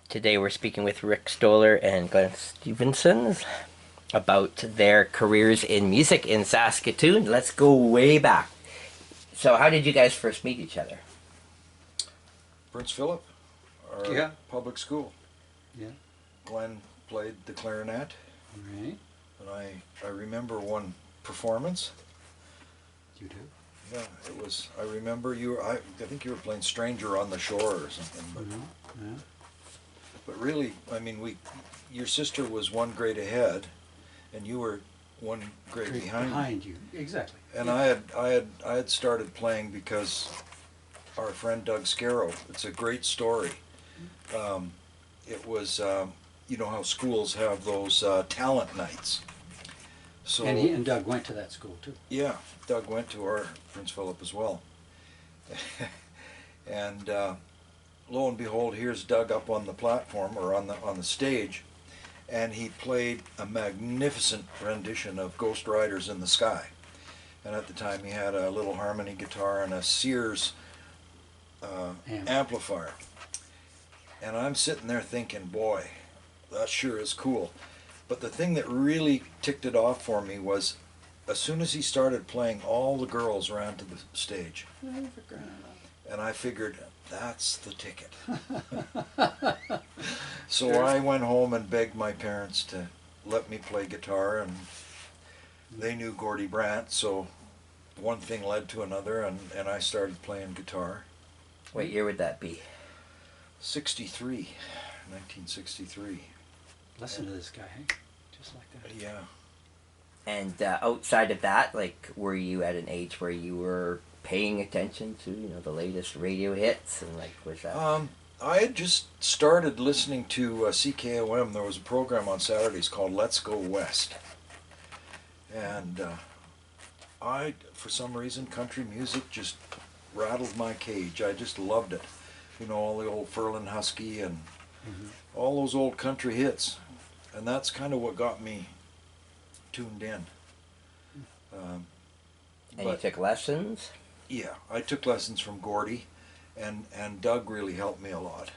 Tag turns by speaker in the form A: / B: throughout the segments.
A: Today we're speaking with Rick Stolar and Glenn Stephenson about their careers in music in Saskatoon. Let's go way back. So, how did you guys first meet each other?
B: Prince Philip, our
C: Yeah.
B: public school.
C: Yeah.
B: Glenn played the clarinet,
C: Right.
B: and I remember one performance.
C: You do.
B: Yeah, it was. I remember you. I think you were playing "Stranger on the Shore" or something.
C: Yeah.
B: But really, I mean, your sister was one grade ahead, and you were one grade
C: Straight
B: behind me.
C: you. Exactly.
B: And
C: Yeah.
B: I had started playing because our friend Doug Scarrow. It's a great story. It was, you know how schools have those talent nights. So
C: And he and Doug went to that school too.
B: yeah, Doug went to our Prince Philip as well. And lo and behold, here's Doug up on the platform or on the stage, and he played a magnificent rendition of Ghost Riders in the Sky. And at the time, he had a little harmony guitar and a Sears amplifier. And I'm sitting there thinking, boy, that sure is cool. But the thing that really ticked it off for me was as soon as he started playing, all the girls ran to the stage. And I figured, that's the ticket. So I went home and begged my parents to let me play guitar, and they knew Gordie Brandt, so one thing led to another, and I started playing guitar.
A: What year would that be?
B: 63, 1963.
C: Listen to this guy, hey? Just like that.
B: Yeah.
A: And outside of that, like, were you at an age where you were paying attention to, the latest radio hits, and like, was that?
B: I had just started listening to CKOM. There was a program on Saturdays called Let's Go West. And for some reason, country music just rattled my cage. I just loved it. You know, all the old Furlin Husky and all those old country hits. And that's kind of what got me tuned in.
A: And you took lessons?
B: Yeah, I took lessons from Gordie, and Doug really helped me a lot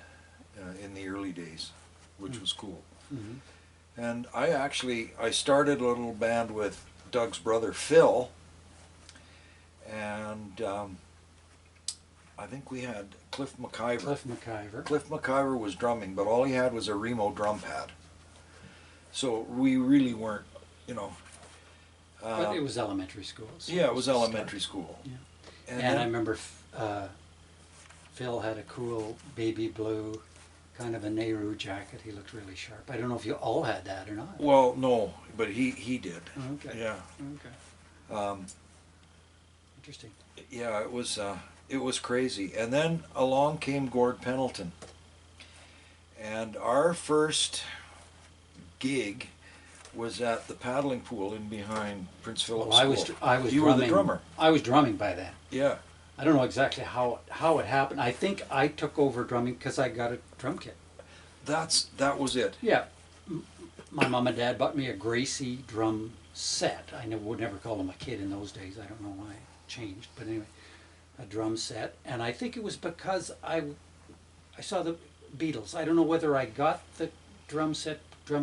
B: in the early days, which was cool. And I started a little band with Doug's brother Phil, and I think we had Cliff McIver. Cliff McIver was drumming, but all he had was a Remo drum pad. So we really weren't,
C: But it was elementary school. So
B: yeah, it was elementary school.
C: Yeah.
B: And
C: And I
B: then,
C: remember Phil had a cool baby blue, kind of a Nehru jacket. He looked really sharp. I don't know if you all had that or not.
B: well, no, but he did.
C: Okay.
B: Yeah.
C: Okay. Interesting.
B: Yeah, it was crazy. And then along came Gord Pendleton, and our first gig was at the paddling pool in behind Prince Philip
C: Well,
B: School.
C: I was
B: You
C: drumming.
B: were the drummer.
C: I was drumming by then.
B: Yeah.
C: I don't know exactly how it happened. I think I took over drumming because I got a drum kit.
B: That was it.
C: Yeah, my mom and dad bought me a Gracie drum set. Would never call them a kit in those days. I don't know why it changed, but anyway, a drum set. And I think it was because I saw the Beatles. I don't know whether I got the drum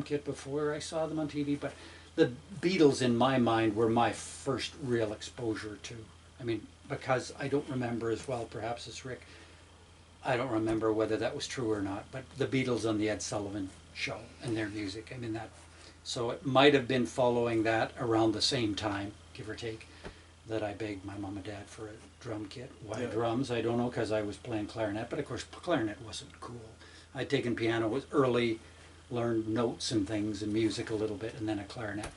C: kit before I saw them on TV, but the Beatles in my mind were my first real exposure to. I mean, because I don't remember as well, perhaps as Rick, I don't remember whether that was true or not, but the Beatles on the Ed Sullivan Show and their music, I mean that, so it might have been following that around the same time, give or take, that I begged my mom and dad for a drum kit. Why
B: Yeah.
C: drums? I don't know, because I was playing clarinet, but of course clarinet wasn't cool. I'd taken piano, was early, learned notes and things and music a little bit, and then a clarinet.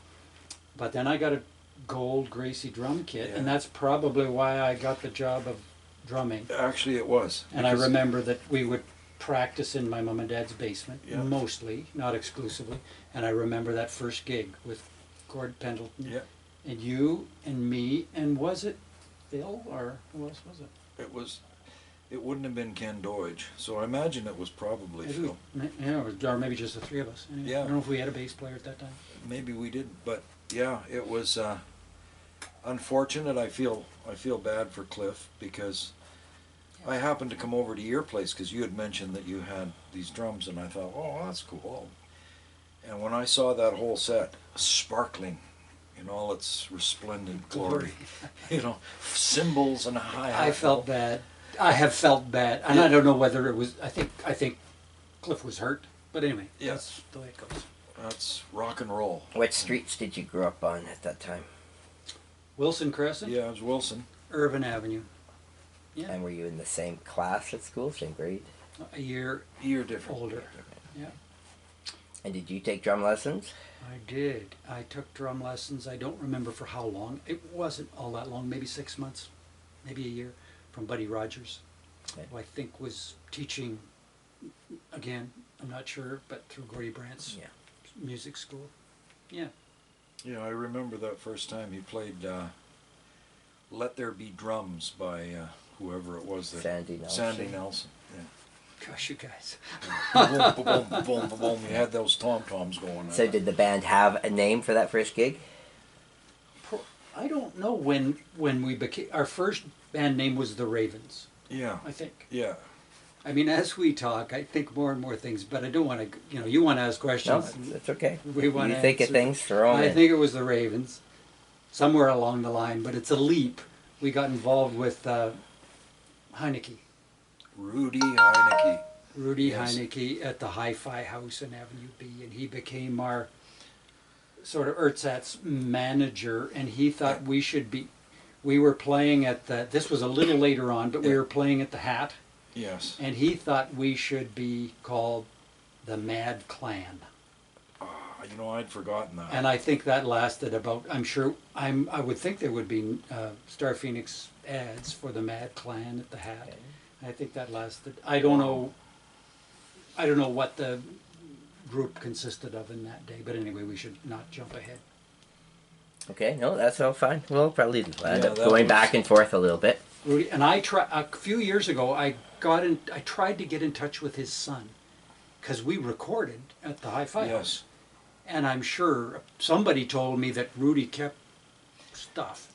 C: But then I got a gold Gracie drum kit, and
B: Yeah.
C: that's probably why I got the job of drumming.
B: Actually, it was.
C: And I
B: because-
C: remember that we would practice in my mom and dad's basement,
B: Yeah.
C: mostly, not exclusively. And I remember that first gig with Gord Pendleton,
B: Yeah.
C: and you and me, and was it Phil or who else was it?
B: It wouldn't have been Ken Doige, so I imagine it was probably Phil.
C: Yeah, or maybe just the three of us. Anyway,
B: Yeah.
C: I don't know if we had a bass player at that time.
B: Maybe we didn't, but yeah, it was unfortunate. I feel bad for Cliff because I happened to come over to your place because you had mentioned that you had these drums, and I thought, oh, that's cool. And when I saw that whole set sparkling in all its resplendent glory, you know, cymbals and hi-hat.
C: I felt bad. I have felt bad, and I don't know whether it was. I think Cliff was hurt, but anyway,
B: Yeah.
C: that's the way it goes.
B: That's rock and roll.
A: What streets did you grow up on at that time?
C: Wilson Crescent,
B: Yeah, it was Wilson.
C: Irvin Avenue. Yeah,
A: And were you in the same class at school, same grade?
C: a year
B: Year different.
C: older. Yeah,
A: And did you take drum lessons?
C: I did. I took drum lessons. I don't remember for how long. It wasn't all that long. Maybe 6 months, maybe a year, from Buddy Rogers,
A: Okay.
C: who I think was teaching. Again, I'm not sure, but through Gordy Brandt's
A: Yeah.
C: music school. Yeah.
B: Yeah, I remember that first time he played Let There Be Drums by whoever it was.
A: Sandy Nelson.
B: Sandy Nelson. Yeah.
C: Gosh, you guys.
B: Boom, boom, boom, boom, boom. You had those tom-toms going.
A: So did the band have a name for that first gig?
C: I don't know when we became, our first band name was the Ravens,
B: Yeah,
C: I think.
B: yeah.
C: I mean, as we talk, I think more and more things, but I don't want to, you want to ask
A: No,
C: questions.
A: it's okay.
C: We want
A: You
C: to
A: think of
C: answer.
A: things, throw 'em
C: I
A: in.
C: think it was the Ravens, somewhere along the line, but it's a leap. We got involved with Heineke,
B: Rudy Heineke.
C: Rudy
B: Yes.
C: Heineke at the Hi-Fi House in Avenue B, and he became our sort of Ertzat's manager, and he thought we were playing at this was a little later on, but we
B: Yeah.
C: were playing at the Hat,
B: Yes.
C: and he thought we should be called the Mad Clan.
B: You know, I'd forgotten that.
C: And I think that lasted about, I would think there would be Star Phoenix ads for the Mad Clan at the Hat.
A: Okay.
C: I think that lasted, I don't know what the group consisted of in that day, but anyway, we should not jump ahead.
A: Okay, no, that's all fine. We'll probably end
B: Yeah,
A: up
B: that
A: going
B: was-
A: back and forth a little bit.
C: Rudy, and a few years ago, I tried to get in touch with his son, because we recorded at the Hi-Fi
B: Yes.
C: House. And I'm sure somebody told me that Rudy kept stuff.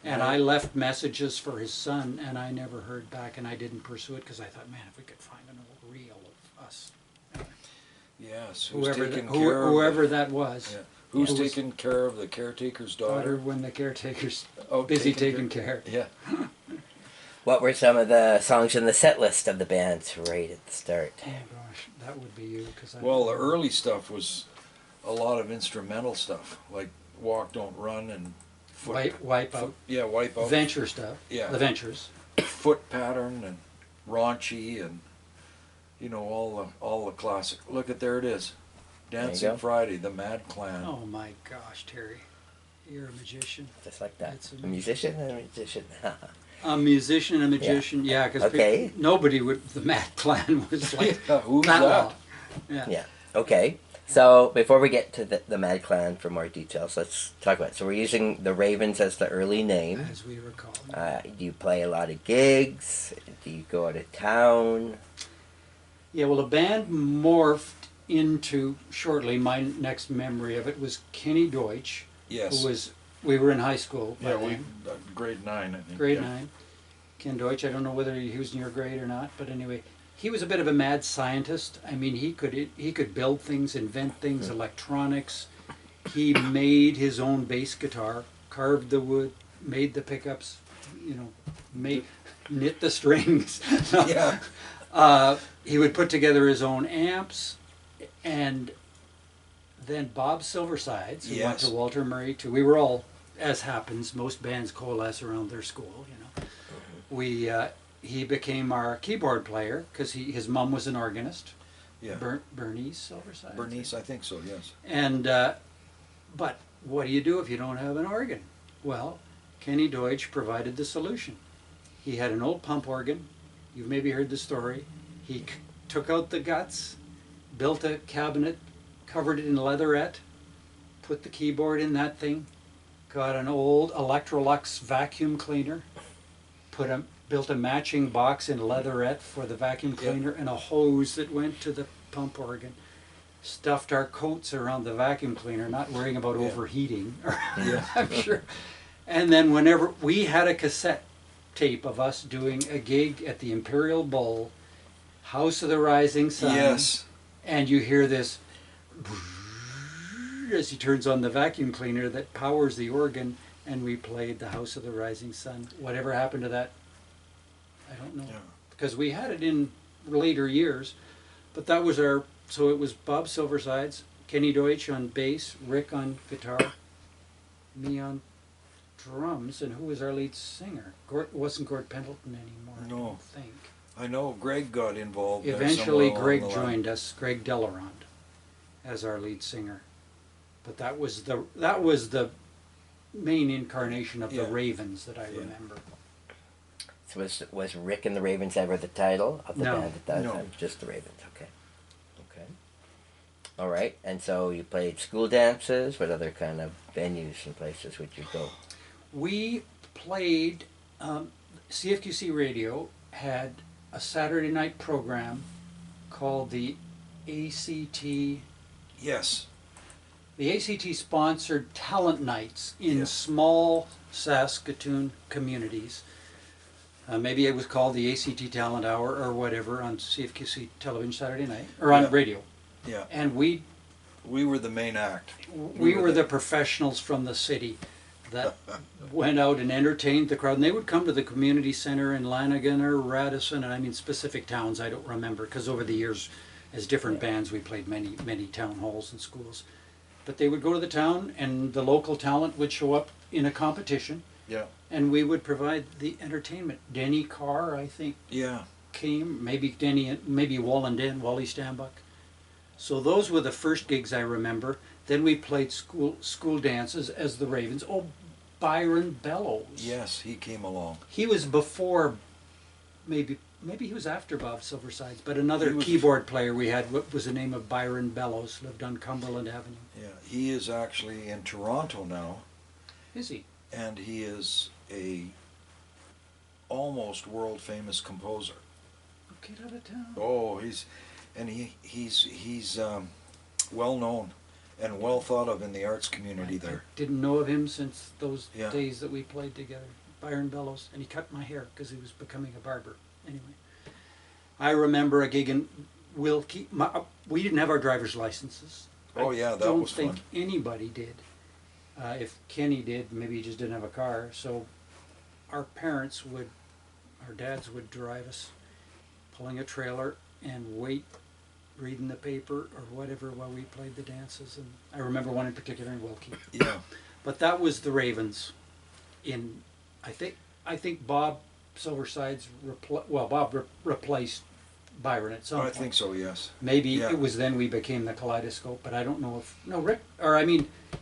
C: And I left messages for his son, and I never heard back, and I didn't pursue it because I thought, man, if we could find an old reel of us,
B: Yes. Who's taking care
C: whoever that was,
B: Yeah. Who's
C: It was-
B: taking care of the caretaker's
C: daughter
B: daughter?
C: when the caretaker's
B: Oh,
C: busy taking care.
B: Yeah.
A: What were some of the songs in the set list of the band right at the start?
C: Oh gosh, that would be you, because
B: Well, the early stuff was a lot of instrumental stuff, like Walk, Don't Run and
C: wipe out,
B: Yeah, Wipe Out.
C: venture stuff,
B: Yeah.
C: the ventures.
B: Foot Pattern and Raunchy and, all the classic. Look at, there it is.
A: There you
B: Dancing
A: go.
B: Friday, the Mad Clan.
C: Oh my gosh, Terry, you're a magician.
A: Just like that.
C: That's
A: A musician and a magician.
C: A musician and a magician, yeah, because
A: Okay.
C: nobody would. The Mad Clan was like
B: Yeah, who's
C: that
B: that?
C: long. Yeah.
A: Yeah. Okay. So before we get to the Mad Clan for more details, let's talk about it. So we're using the Ravens as the early name.
C: As we recall.
A: Do you play a lot of gigs? Do you go out of town?
C: Yeah, well, the band morphed into, shortly, my next memory of it was Kenny Deutsch,
B: Yes.
C: who was, we were in high school by
B: Yeah,
C: then,
B: grade 9, I think.
C: grade
B: yeah.
C: 9. Ken Deutsch, I don't know whether he was in your grade or not, but anyway, he was a bit of a mad scientist. I mean, he could build things, invent things, electronics. He made his own bass guitar, carved the wood, made the pickups, knit the strings.
B: Yeah.
C: He would put together his own amps, and then Bob Silversides, who went
B: Yes.
C: to Walter Murray too. We were all, as happens, most bands coalesce around their school, He became our keyboard player because his mom was an organist,
B: Yeah.
C: Bernice Silversides.
B: Bernice, I think so, yes.
C: And but what do you do if you don't have an organ? Well, Kenny Deutsch provided the solution. He had an old pump organ. You've maybe heard the story. He took out the guts, built a cabinet, covered it in leatherette, put the keyboard in that thing, got an old Electrolux vacuum cleaner, built a matching box in leatherette for the vacuum cleaner, and a hose that went to the pump organ. Stuffed our coats around the vacuum cleaner, not worrying about overheating.
B: Yeah.
C: I'm sure. And then whenever we had a cassette tape of us doing a gig at the Imperial Bowl, House of the Rising Sun.
B: Yes.
C: And you hear this as he turns on the vacuum cleaner that powers the organ, and we played the House of the Rising Sun. Whatever happened to that, I don't know.
B: Yeah.
C: Because we had it in later years, but that was our, so it was Bob Silversides, Kenny Deutsch on bass, Rick on guitar, me on drums, and who was our lead singer? It wasn't Gord Pendleton anymore, I
B: No.
C: don't think.
B: I know Greg got involved there
C: Eventually
B: somewhere
C: Greg
B: along the line.
C: joined us, Greg Delarond, as our lead singer. But that was the main incarnation of the
B: Yeah.
C: Ravens that I
B: Yeah.
C: remember.
A: So was Rick and the Ravens ever the title of the
C: No.
A: band at that
B: No.
A: time? Just the Ravens. Okay. Okay. All right. And so you played school dances. What other kind of venues and places would you go?
C: We played, CFQC Radio had a Saturday night program called the ACT.
B: Yes.
C: The ACT sponsored talent nights in
B: Yeah.
C: small Saskatoon communities. Maybe it was called the ACT Talent Hour or whatever on CFQC television Saturday night, or on
B: Yeah.
C: radio.
B: Yeah.
C: And we
B: were the main act.
C: we were the professionals from the city that went out and entertained the crowd. And they would come to the community center in Lanigan or Radisson, and I mean specific towns I don't remember, because over the years, as different bands, we played many town halls and schools. But they would go to the town, and the local talent would show up in a competition,
B: Yeah.
C: and we would provide the entertainment. Denny Carr, I think,
B: Yeah.
C: came, maybe Wally Stambuck. So those were the first gigs I remember. Then we played school dances as the Ravens. Oh, Byron Bellows.
B: Yes, he came along.
C: He was before, maybe he was after Bob Silversides, but another
B: He was-
C: keyboard player we had, what was the name of Byron Bellows, lived on Cumberland Avenue.
B: Yeah. He is actually in Toronto now,
C: Is he?
B: and he is a almost world famous composer.
C: Get out of town.
B: Oh, he's well known and well thought of in the arts community there.
C: Didn't know of him since those
B: Yeah.
C: days that we played together. Byron Bellows, and he cut my hair because he was becoming a barber. Anyway, I remember a gig in Wilkie. We didn't have our driver's licenses.
B: Oh, yeah, that
C: don't
B: was
C: think
B: fun.
C: anybody did. If Kenny did, maybe he just didn't have a car. So our dads would drive us, pulling a trailer and wait, reading the paper or whatever while we played the dances. And I remember one in particular in Wilkie.
B: Yeah.
C: But that was the Ravens. I think Bob Silversides replaced Byron at some
B: I
C: point.
B: think so, yes.
C: Maybe
B: Yeah.
C: it was then we became the Kaleidoscope, but I don't know if Rick,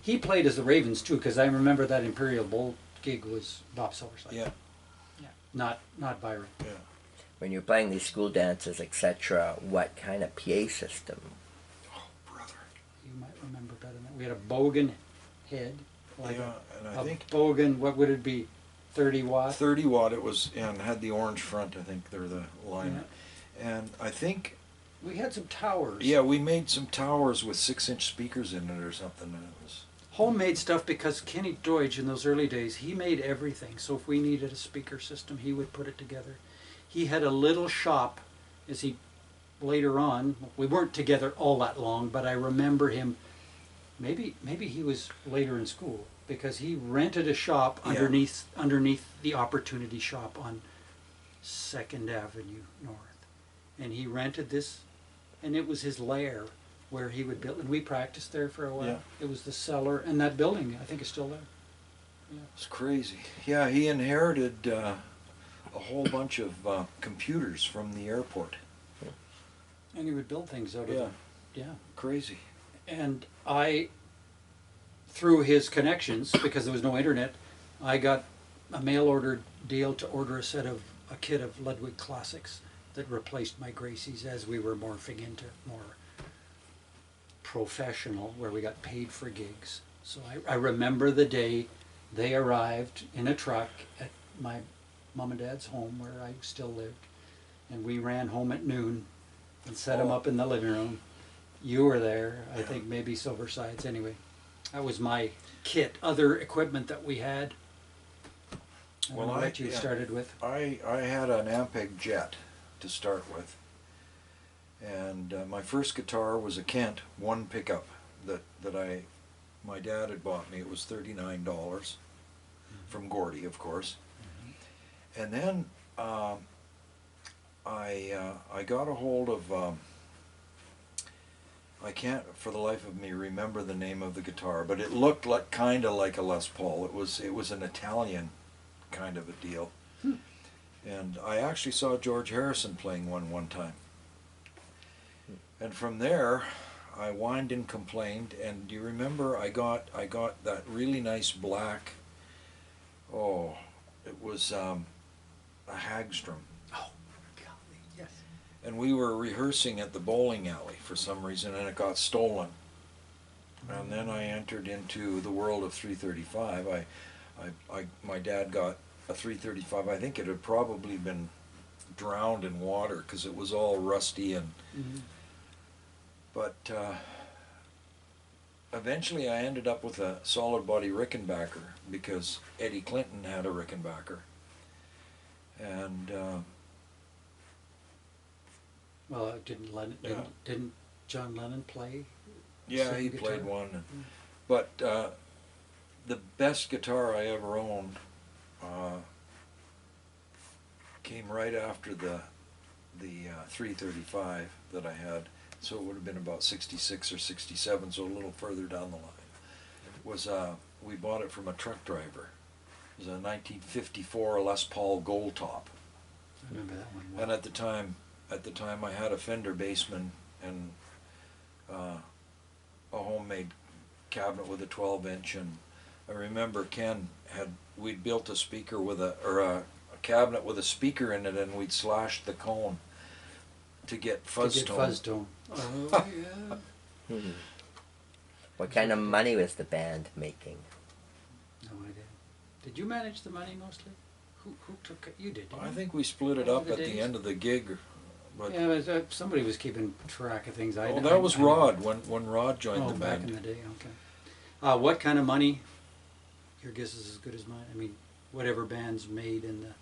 C: he played as the Ravens too, because I remember that Imperial Bowl gig was Bob Silverside.
B: Yeah.
C: Not Byron.
B: Yeah.
A: When you're playing these school dances, etc., what kind of PA system?
B: Oh, brother.
C: You might remember better than that. We had a Bogan head, like
B: Yeah, and I
C: a
B: think
C: Bogan. What would it be? 30 watt.
B: 30 watt it was, and had the orange front. I think they're the line. And I think,
C: We had some towers.
B: yeah, we made some towers with 6-inch speakers in it or something. And it was,
C: Homemade stuff, because Kenny Deutsch in those early days, he made everything. So if we needed a speaker system, he would put it together. He had a little shop, as he later on, we weren't together all that long, but I remember him, maybe he was later in school, because he rented a shop
B: Yeah.
C: underneath the Opportunity Shop on 2nd Avenue North. And he rented this, and it was his lair where he would build, and we practiced there for a while.
B: Yeah.
C: It was the cellar, and that building, I think, is still there.
B: it's crazy. Yeah, he inherited a whole bunch of computers from the airport.
C: And he would build things out of
B: Yeah.
C: them. Yeah.
B: Crazy.
C: And through his connections, because there was no internet, I got a mail order deal to order a kit of Ludwig classics that replaced my Gracies as we were morphing into more professional, where we got paid for gigs. So I remember the day they arrived in a truck at my mom and dad's home where I still lived, and we ran home at noon and set them up in the living room. You were there, I think, maybe Silversides. Anyway, that was my kit. Other equipment that we had, I don't know what you started with.
B: I had an Ampeg Jet to start with, and my first guitar was a Kent one pickup that my dad had bought me. It was $39 from Gordy, of course. And then I got a hold of I can't for the life of me remember the name of the guitar, but it looked like kind of like a Les Paul. It was an Italian kind of a deal. And I actually saw George Harrison playing one time. And from there I whined and complained, and do you remember I got that really nice black, oh, it was a Hagstrom.
C: Oh, golly, yes.
B: And we were rehearsing at the bowling alley for some reason, and it got stolen. And then I entered into the world of 335. My dad got a 335. I think it had probably been drowned in water because it was all rusty and. But eventually I ended up with a solid body Rickenbacker because Eddie Clinton had a Rickenbacker. And
C: well, didn't John Lennon play?
B: yeah, he
C: guitar?
B: played one. But the best guitar I ever owned came right after the 335 that I had. So it would have been about 66 or 67, so a little further down the line. It was we bought it from a truck driver. It was a 1954 Les Paul Gold Top.
C: I remember that one well.
B: And at the time I had a Fender Bassman and a homemade cabinet with a 12-inch, and I remember we'd built a speaker with a cabinet with a speaker in it, and we'd slashed the cone to get fuzz tone.
C: Fuzz tone. Oh yeah.
A: What kind of money was the band making?
C: No idea. Did you manage the money mostly? Who took it? You did. Didn't
B: I
C: you?
B: think we split it
C: Over
B: up
C: the
B: at the
C: days?
B: end of the gig. But
C: Yeah, but, somebody was keeping track of things.
B: that was Rod when Rod joined the
C: back
B: band.
C: in the day. Okay. What kind of money? Your guess is as good as mine. I mean, whatever bands made in the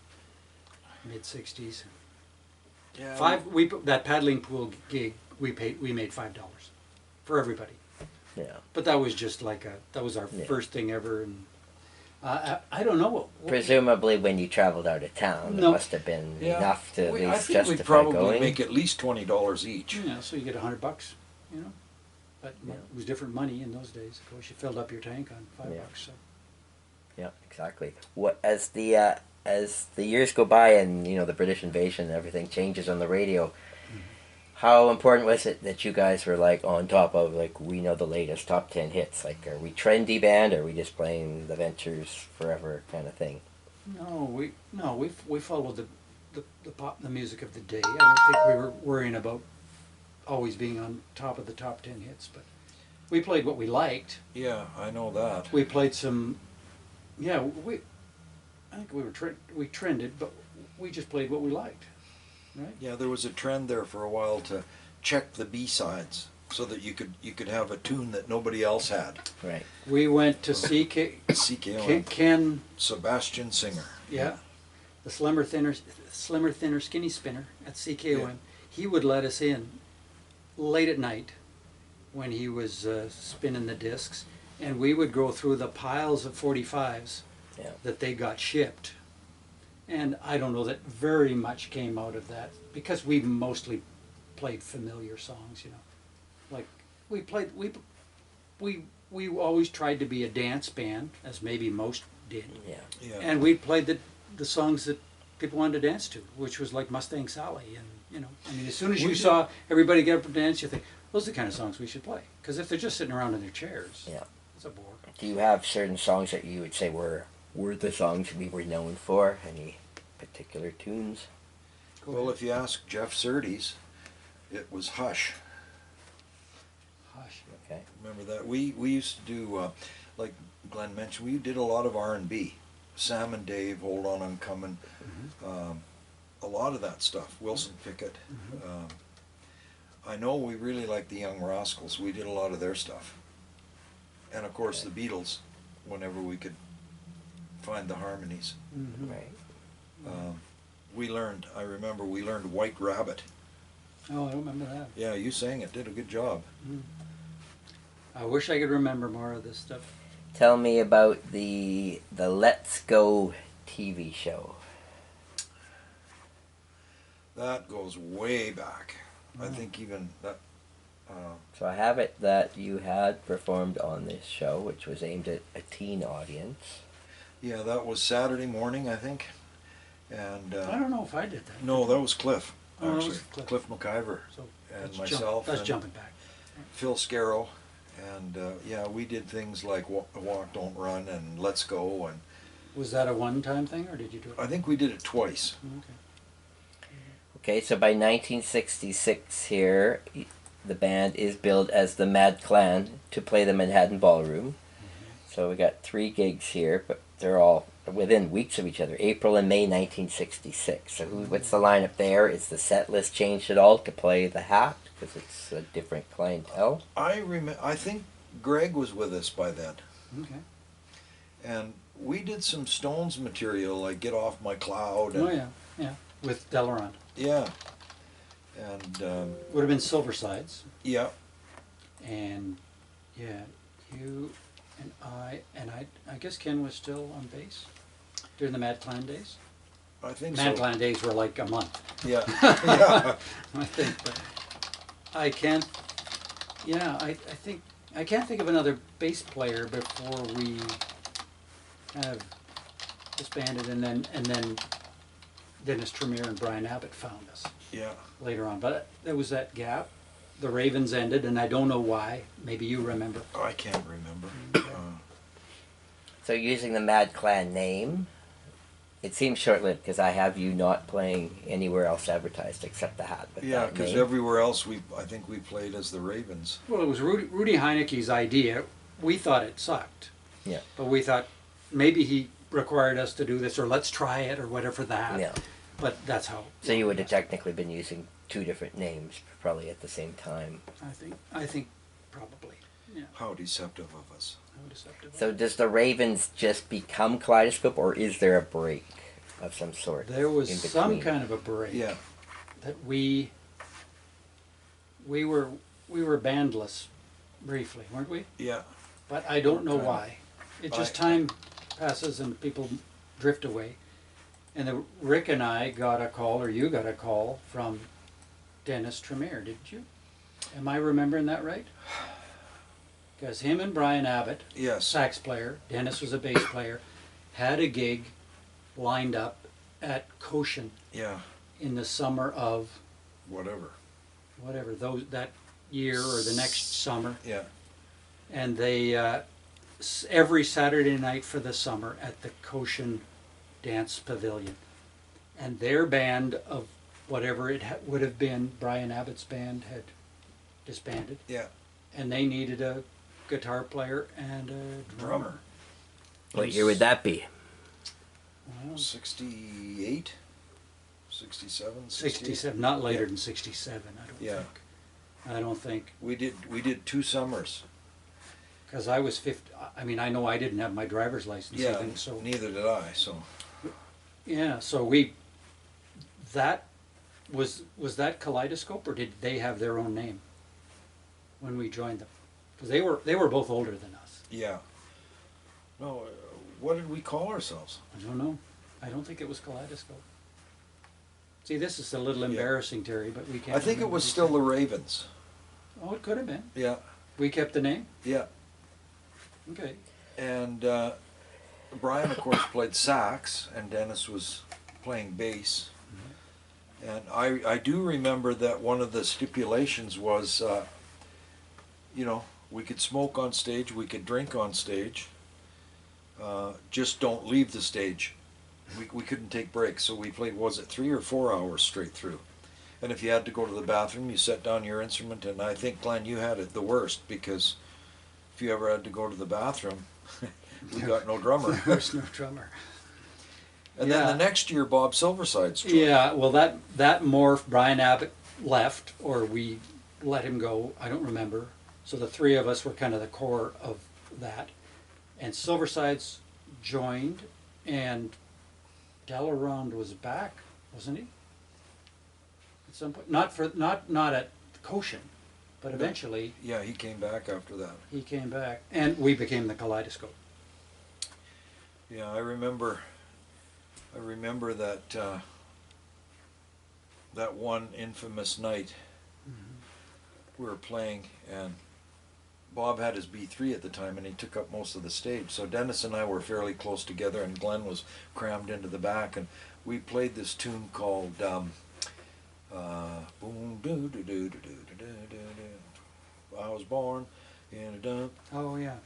C: mid '60s.
B: Yeah,
C: That paddling pool gig we made $5 for everybody.
A: Yeah.
C: But that was just like that was our first thing ever, and I don't know what
A: Presumably, when you traveled out of town,
C: No.
A: it must have been enough to at
B: I
A: least
B: think we'd
A: justify
B: probably
A: going.
B: make at least $20 each.
C: Yeah, so you get $100, you know. But it was different money in those days. Of course, you filled up your tank on $5. So.
A: Yeah, exactly. What as the years go by and the British invasion and everything changes on the radio, how important was it that you guys were like on top of we know the latest top 10 hits? Like, are we trendy band or are we just playing the Ventures forever kind of thing?
C: No, we followed the music of the day. I don't think we were worrying about always being on top of the top 10 hits, but we played what we liked.
B: Yeah, I know that.
C: We played some. Yeah, I think we trended, but we just played what we liked, right?
B: Yeah, there was a trend there for a while to check the B-sides so that you could have a tune that nobody else had.
A: Right.
C: We went to see Ken.
B: Sebastian Singer.
C: Yeah, the slimmer, thinner, skinny spinner at CKOM.
B: Yeah.
C: He would let us in late at night when he was spinning the discs, and we would go through the piles of 45s that they got shipped. And I don't know that very much came out of that because we mostly played familiar songs, Like we always tried to be a dance band, as maybe most did.
B: Yeah.
C: And we played the songs that people wanted to dance to, which was like Mustang Sally, and as soon as you saw everybody get up and dance, you think those are the kind of songs we should play. Because if they're just sitting around in their chairs, it's a bore.
A: Do you have certain songs that you would say were the songs we were known for? Any particular tunes?
B: Well, if you ask Jeff Surtees, it was Hush.
C: Hush.
A: Okay.
B: Remember that? We used to do, like Glenn mentioned, we did a lot of R&B. Sam and Dave, Hold On, I'm Coming. A lot of that stuff. Wilson Pickett. I know we really liked the Young Rascals. We did a lot of their stuff. And of course the Beatles, whenever we could find the harmonies.
C: Mhm.
A: Right.
B: I remember we learned White Rabbit.
C: Oh, I remember that.
B: Yeah, you sang it, did a good job.
C: I wish I could remember more of this stuff.
A: Tell me about the Let's Go TV show.
B: That goes way back. I think even that.
A: So I have it that you had performed on this show, which was aimed at a teen audience.
B: Yeah, that was Saturday morning, I think. And
C: I don't know if I did that.
B: no, that was Cliff.
C: Oh, that
B: Actually,
C: was Cliff.
B: Cliff McIver
C: So
B: and
C: that's
B: myself.
C: That's
B: and
C: jumping back.
B: Phil Scarrow, and yeah, we did things like Walk, Don't Run, and Let's Go, and
C: Was that a one-time thing, or did you do it?
B: I think we did it twice.
C: Okay.
A: Okay, so by 1966 here, the band is billed as the Mad Clan to play the Manhattan Ballroom. So we got 3 gigs here, but they're all within weeks of each other. April and May 1966. So what's the lineup there? Is the set list changed at all to play the Hat? Because it's a different clientele.
B: I think Greg was with us by then,
C: Okay.
B: and we did some Stones material like Get Off My Cloud. And,
C: Oh yeah, yeah. With Delaron.
B: yeah. And
C: Would have been Silver Sides.
B: yeah,
C: And yeah, you and I guess Ken was still on bass during the Mad Clan days.
B: I think
C: Mad
B: so.
C: Clan days were like a month,
B: Yeah, yeah.
C: I think. But I can't. Yeah, I think I can't think of another bass player before we kind of disbanded, and then Dennis Tremere and Brian Abbott found us
B: Yeah.
C: later on. But there was that gap. The Ravens ended, and I don't know why. Maybe you remember.
B: I can't remember.
A: So using the Mad Clan name, it seems short-lived because I have you not playing anywhere else advertised except the Hat. With
B: Yeah,
A: that
B: because
A: name.
B: everywhere else I think we played as the Ravens.
C: Well, it was Rudy Heineke's idea. We thought it sucked.
A: Yeah.
C: But we thought maybe he required us to do this, or let's try it, or whatever that.
A: Yeah.
C: But that's how.
A: So you would have technically been using 2 different names probably at the same time.
C: I think probably. Yeah.
B: How deceptive of us.
C: How deceptive.
A: So does the Ravens just become Kaleidoscope, or is there a break of some sort?
C: There was
A: in
C: some
A: between?
C: kind of a break.
B: Yeah.
C: That we were bandless briefly, weren't we?
B: Yeah.
C: But I don't know
B: Okay.
C: why. It just
B: I-
C: time passes and people drift away. And then Rick and I got a call, or you got a call from Dennis Tremere, did you? Am I remembering that right? Because him and Brian Abbott,
B: Yes.
C: sax player, Dennis was a bass player, had a gig lined up at Cochin
B: Yeah.
C: in the summer of
B: Whatever.
C: whatever that year or the next summer.
B: Yeah.
C: And they every Saturday night for the summer at the Cochin Dance Pavilion, and their band of whatever it would have been, Brian Abbott's band had disbanded,
B: Yeah.
C: and they needed a guitar player and a drummer.
A: What year would that be?
C: Well,
B: 68, 67,
C: 67, not later than 67. I don't
B: Yeah.
C: think. I don't think,
B: We did 2 summers.
C: because I was 50. I mean, I know I didn't have my driver's license.
B: Yeah.
C: Even, so
B: Neither did I. So.
C: yeah, so that was that Kaleidoscope, or did they have their own name when we joined them? Because they were both older than us.
B: Yeah. No. What did we call ourselves?
C: I don't know. I don't think it was Kaleidoscope. See, this is a little
B: Yeah.
C: embarrassing, Terry, but we can't.
B: I think it
C: remember
B: was
C: the
B: still the
C: name.
B: Ravens.
C: Oh, it could have been.
B: Yeah.
C: We kept the name.
B: Yeah.
C: Okay.
B: And Brian, of course, played sax, and Dennis was playing bass. And I do remember that one of the stipulations was, we could smoke on stage, we could drink on stage, just don't leave the stage. We couldn't take breaks, so we played, was it 3 or 4 hours straight through? And if you had to go to the bathroom, you set down your instrument, and I think, Glenn, you had it the worst, because if you ever had to go to the bathroom, we got no drummer.
C: There was no drummer.
B: And then
C: Yeah.
B: the next year, Bob Silverside's joined.
C: Yeah, well, that morphed. Brian Abbott left, or we let him go. I don't remember. So the 3 of us were kind of the core of that. And Silversides joined, And Talleyrand was back, wasn't he? At some point, not at Cochin, but eventually
B: Yeah, he came back after that.
C: he came back, and we became the Kaleidoscope.
B: Yeah, I remember that that one infamous night we were playing, and Bob had his B3 at the time, and he took up most of the stage. So Dennis and I were fairly close together, and Glenn was crammed into the back, and we played this tune called Boom Doo Doo Doo Doo Doo Doo Doo Doo. I was born in a dump.
C: Oh yeah.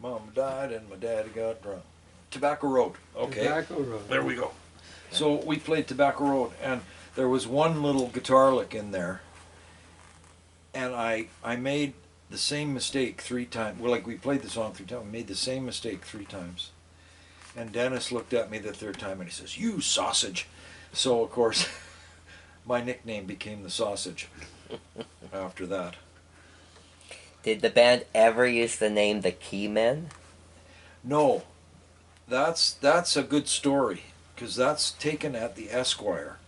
B: Mom died and my daddy got drunk. Tobacco Road. Okay.
C: Tobacco Road.
B: There we go. So we played Tobacco Road, and there was one little guitar lick in there, and I made the same mistake 3 times. Well, like we played the song 3 times, we made the same mistake 3 times. And Dennis looked at me the 3rd time and he says, "You sausage." So of course my nickname became the Sausage after that.
A: Did the band ever use the name the Keymen?
B: No, that's a good story, because that's taken at the Esquire,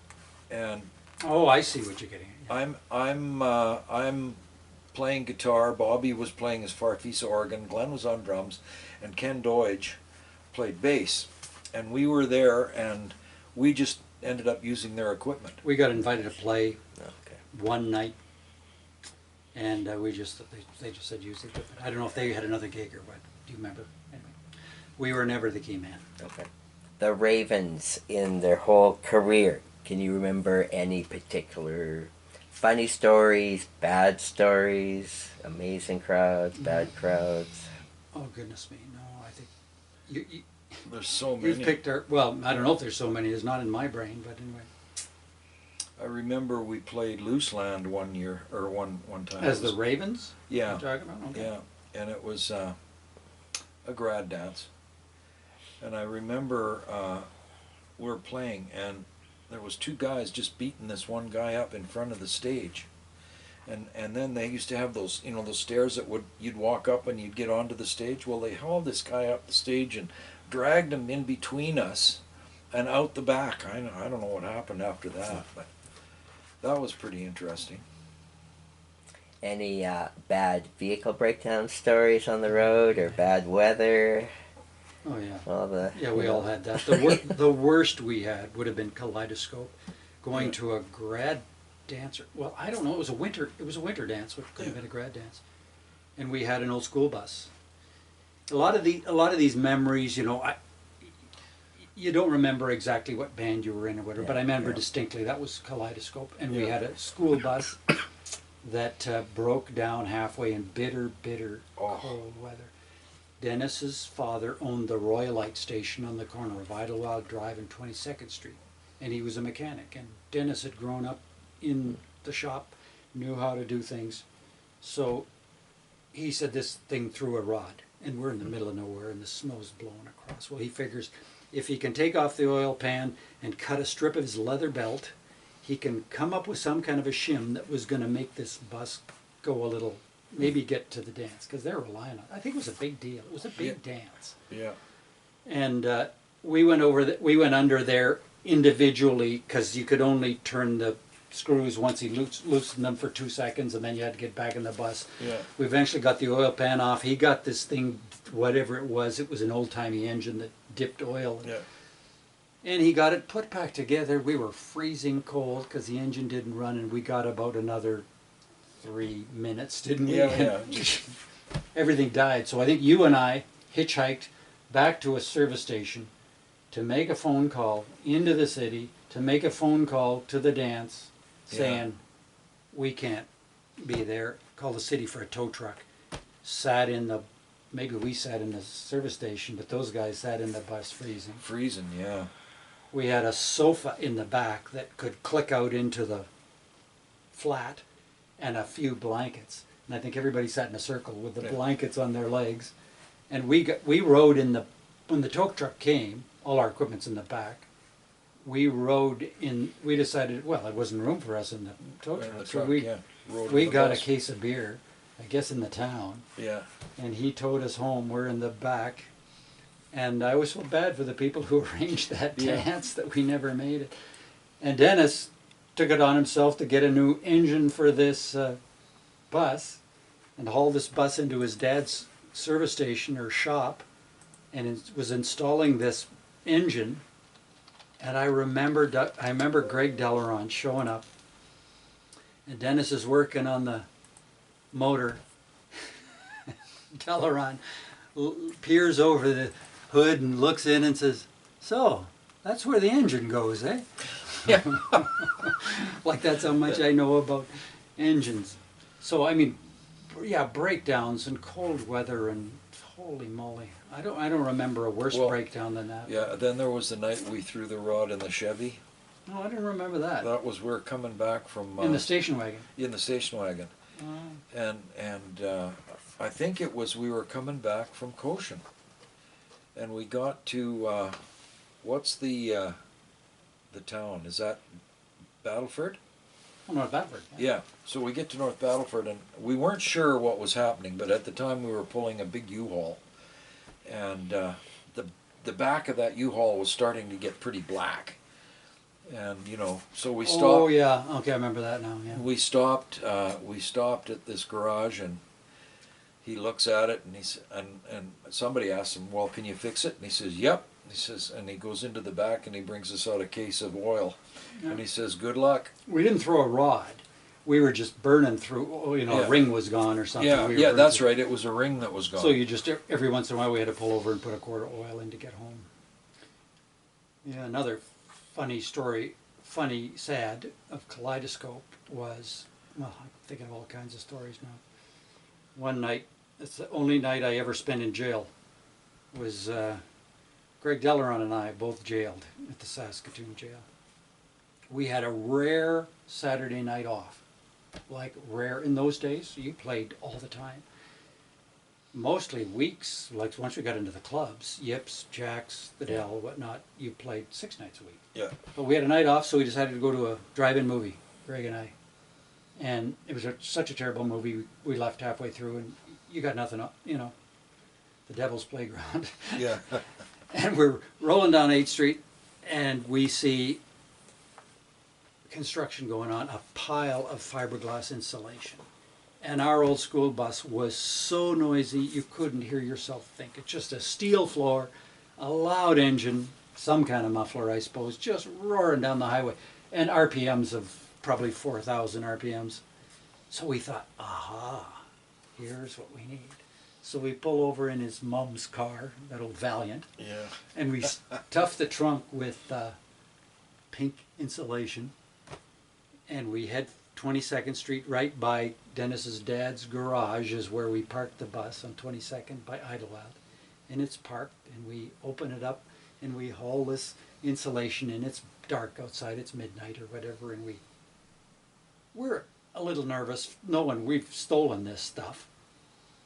B: and
C: Oh, I see what you're getting at. Yeah.
B: I'm playing guitar. Bobby was playing his Farfisa organ. Glenn was on drums, and Ken Doige played bass. And we were there, and we just ended up using their equipment.
C: We got invited to play
A: Okay.
C: one night, and they just said use the equipment. I don't know if they had another gig or what. Do you remember? Anyway, we were never the key man.
A: Okay. The Ravens in their whole career, can you remember any particular funny stories, bad stories, amazing crowds, bad crowds?
C: Oh goodness me, no! I think you
B: There's so
C: you
B: many.
C: picked our. Well, I don't know if there's so many. It's not in my brain, but anyway.
B: I remember we played Loose Land one year, or one time.
C: As
B: It
C: the
B: was-
C: Ravens?
B: Yeah.
C: You're talking about? Okay.
B: Yeah, and it was a grad dance. And I remember we were playing, and there was 2 guys just beating this one guy up in front of the stage. And then they used to have those, those stairs that you'd walk up and you'd get onto the stage. Well, they hauled this guy up the stage and dragged him in between us and out the back. I don't know what happened after that, but that was pretty interesting.
A: Any bad vehicle breakdown stories on the road or bad weather?
C: Oh yeah.
A: All the
C: Yeah, we all had that. The worst we had would have been Kaleidoscope, going to a grad dance. Well, I don't know. It was a winter dance. So it could have been a grad dance, and we had an old school bus. A lot of these memories, you don't remember exactly what band you were in or whatever, but I remember distinctly that was Kaleidoscope, and we had a school bus that broke down halfway in bitter cold weather. Dennis's father owned the Royalite station on the corner of Idlewild Drive and 22nd Street, and he was a mechanic. And Dennis had grown up in the shop, knew how to do things. So he said this thing threw a rod, and we're in the middle of nowhere, and the snow's blowing across. Well, he figures if he can take off the oil pan and cut a strip of his leather belt, he can come up with some kind of a shim that was going to make this bus go a little, maybe get to the dance, because they're relying on it. I think it was a big deal. It was a big dance.
B: Yeah.
C: And we went under there individually, because you could only turn the screws once he loosened them for 2 seconds, and then you had to get back in the bus.
B: Yeah.
C: We eventually got the oil pan off. He got this thing, whatever it was an old-timey engine that dipped oil.
B: Yeah.
C: And he got it put back together. We were freezing cold because the engine didn't run, and we got about another 3 minutes, didn't we?
B: Yeah.
C: Everything died. So I think you and I hitchhiked back to a service station to make a phone call into the city, to make a phone call to the dance, saying, we can't be there. Call the city for a tow truck. Maybe we sat in the service station, but those guys sat in the bus freezing.
B: Freezing, yeah.
C: We had a sofa in the back that could click out into the flat, and a few blankets. And I think everybody sat in a circle with the blankets on their legs. And we rode when the tow truck came, all our equipment's in the back. We decided, well, there wasn't room for us in the tow truck. So we got a case of beer, I guess in the town.
B: Yeah.
C: And he towed us home. We're in the back, And I always felt bad for the people who arranged that
B: Yeah.
C: dance that we never made it. And Dennis took it on himself to get a new engine for this bus and hauled this bus into his dad's service station or shop and was installing this engine. And I remember Greg Delaron showing up, and Dennis is working on the motor. Delaron peers over the hood and looks in and says, "So, that's where the engine goes, eh?"
B: Yeah.
C: Like that's how much I know about engines. So I mean, yeah, breakdowns and cold weather and holy moly, I don't remember a worse
B: Well,
C: breakdown than that.
B: Yeah, then there was the night we threw the rod in the Chevy.
C: No, I didn't remember that.
B: That was, we were coming back from...
C: In the station wagon.
B: in the station wagon. And I think it was, we were coming back from Cochin. And we got to, what's the town? Is that Battleford?
C: Oh, not Batford.
B: Yeah, so we get to North Battleford, and we weren't sure what was happening, but at the time we were pulling a big U-Haul, and the back of that U-Haul was starting to get pretty black, and you know, so we stopped.
C: Oh yeah, okay, I remember that now. Yeah.
B: We stopped. We stopped at this garage, and he looks at it, and and somebody asks him, "Well, can you fix it?" And he says, "Yep." He says, and he goes into the back, and he brings us out a case of oil,
C: Yeah.
B: and he says, "Good luck."
C: We didn't throw a rod. We were just burning through. You know,
B: Yeah.
C: a ring was gone or something.
B: Yeah,
C: We were
B: yeah,
C: burning
B: that's
C: through.
B: right. It was a ring that was gone.
C: So you just every once in a while we had to pull over and put a quart of oil in to get home. Yeah, another funny story, funny, sad of Kaleidoscope was, well, I'm thinking of all kinds of stories now. One night, it's the only night I ever spent in jail, was Greg Delaron and I both jailed at the Saskatoon jail. We had a rare Saturday night off, like rare in those days. You played all the time. Mostly weeks, like once we got into the clubs, Yips, Jacks, the Dell, whatnot, you played 6 nights a week.
B: Yeah.
C: But we had a night off, so we decided to go to a drive-in movie, Greg and I. And it was such a terrible movie, we left halfway through, and you got nothing, you know, the devil's playground.
B: Yeah.
C: And we're rolling down 8th Street, and we see construction going on, a pile of fiberglass insulation. And our old school bus was so noisy you couldn't hear yourself think. It's just a steel floor, a loud engine, some kind of muffler, I suppose, just roaring down the highway. And RPMs of probably 4,000 RPMs. So we thought, aha, here's what we need. So we pull over in his mom's car, that old Valiant,
B: Yeah.
C: and we stuff the trunk with pink insulation, and we head 22nd Street right by Dennis's dad's garage is where we parked the bus on 22nd by Idlewild. And it's parked, and we open it up, and we haul this insulation in. It's dark outside, it's midnight or whatever, and we're a little nervous knowing we've stolen this stuff.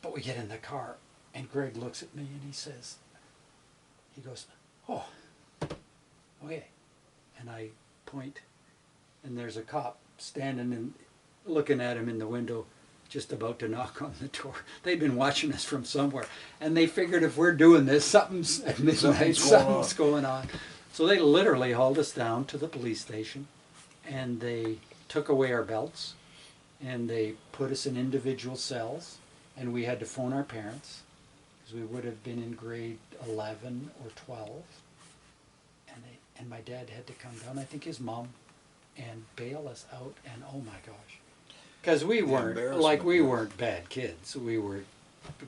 C: But we get in the car, and Greg looks at me and he says, he goes, "Oh, okay." And I point, and there's a cop standing and looking at him in the window, just about to knock on the door. They'd been watching us from somewhere, and they figured if we're doing this, something's at midnight, something's going on. So they literally hauled us down to the police station, and they took away our belts, and they put us in individual cells, and we had to phone our parents, because we would have been in grade 11 or 12, and my dad had to come down, I think his mom, and bail us out, and oh my gosh. Because we weren't, like, we weren't bad kids. We were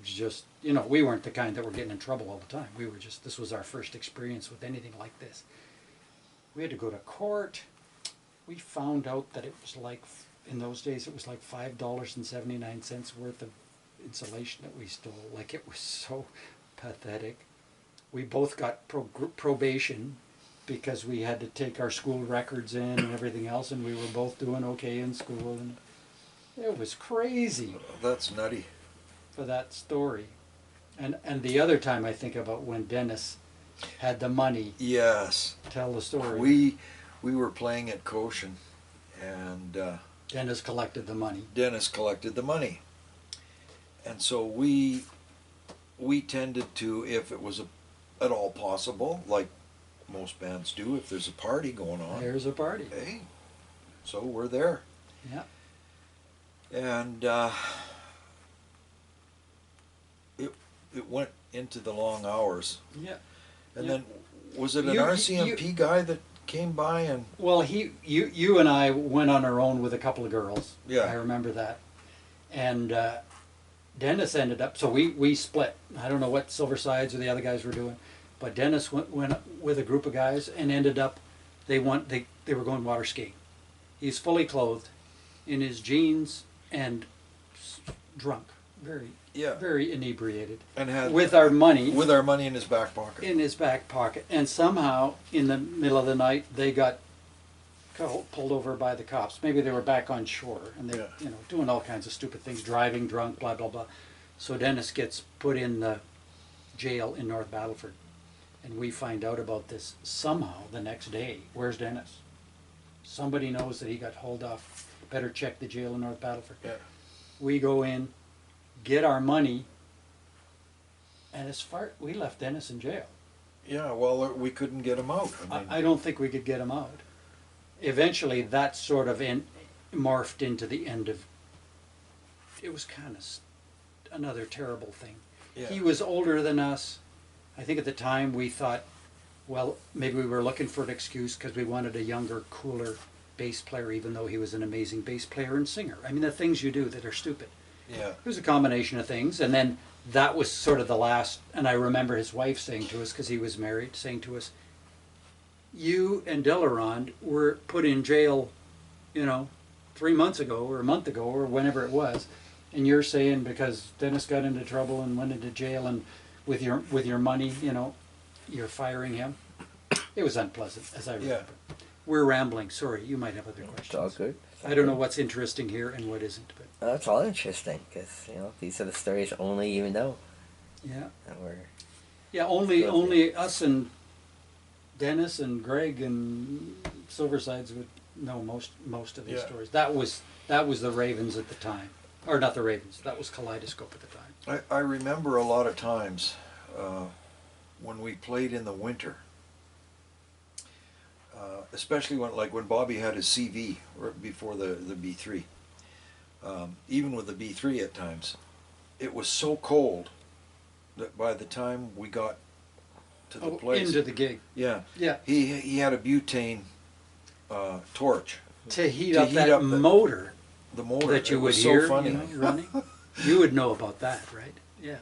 C: just, you know, we weren't the kind that were getting in trouble all the time. We were just, this was our first experience with anything like this. We had to go to court. We found out that it was like, in those days, it was like $5.79 worth of insulation that we stole. Like, it was so pathetic. We both got probation because we had to take our school records in and everything else, and we were both doing okay in school, and it was crazy
B: That's nutty.
C: for that story. And the other time I think about when Dennis had the money,
B: Yes.
C: tell the story.
B: We were playing at Cochin, and
C: Dennis collected the money.
B: Dennis collected the money. And so we tended to, if it was at all possible, like most bands do if there's a party going on.
C: There's a party.
B: Hey, so we're there.
C: Yeah.
B: And it went into the long hours.
C: Yeah.
B: And
C: Yeah.
B: then, was it an
C: You-
B: RCMP guy that came by and...
C: Well, you and I went on our own with a couple of girls.
B: Yeah.
C: I remember that. And Dennis ended up, so we split. I don't know what Silver Sides or the other guys were doing, but Dennis went with a group of guys and ended up, they were going water skiing. He's fully clothed in his jeans and drunk,
B: Yeah.
C: very inebriated,
B: And had...
C: with our money
B: With our money in his back pocket.
C: in his back pocket. And somehow, in the middle of the night, they got pulled over by the cops. Maybe they were back on shore, and they,
B: Yeah.
C: doing all kinds of stupid things, driving drunk, blah blah blah. So Dennis gets put in the jail in North Battleford, and we find out about this somehow the next day. Where's Dennis? Somebody knows that he got hauled off. Better check the jail in North Battleford.
B: Yeah.
C: We go in, get our money, and we left Dennis in jail.
B: Yeah, well, we couldn't get him out. I mean,
C: I don't think we could get him out. Eventually, that sort of morphed into the end of. It was kind of another terrible thing.
B: yeah.
C: He was older than us. I think at the time we thought, well, maybe we were looking for an excuse because we wanted a younger, cooler bass player, even though he was an amazing bass player and singer. I mean, the things you do that are stupid.
B: Yeah.
C: It was a combination of things, and then that was sort of the last. And I remember his wife saying to us, because he was married, saying to us, "You and Delarond were put in jail, 3 months ago or a month ago or whenever it was, and you're saying because Dennis got into trouble and went into jail and with your money, you're firing him." It was unpleasant, as I remember.
B: Yeah.
C: We're rambling. Sorry, you might have other questions.
A: It's all good.
C: I don't know what's interesting here and what isn't, but
A: That's all interesting because these are the stories only you know.
C: yeah.
A: And we're
C: Yeah, only us and Dennis and Greg and Silversides would know most of these
B: Yeah.
C: stories. That was the Ravens at the time, or not the Ravens. That was Kaleidoscope at the time.
B: I remember a lot of times when we played in the winter, especially when Bobby had his CV right before the B3. Even with the B3 at times, it was so cold that by the time we got to the place,
C: Into the gig.
B: yeah,
C: Yeah.
B: he had a butane torch,
C: To heat
B: To
C: up
B: heat
C: that
B: up the-
C: motor
B: the motor.
C: that you
B: It
C: would
B: was
C: hear
B: so funny.
C: running. You would know about that, right? Yeah.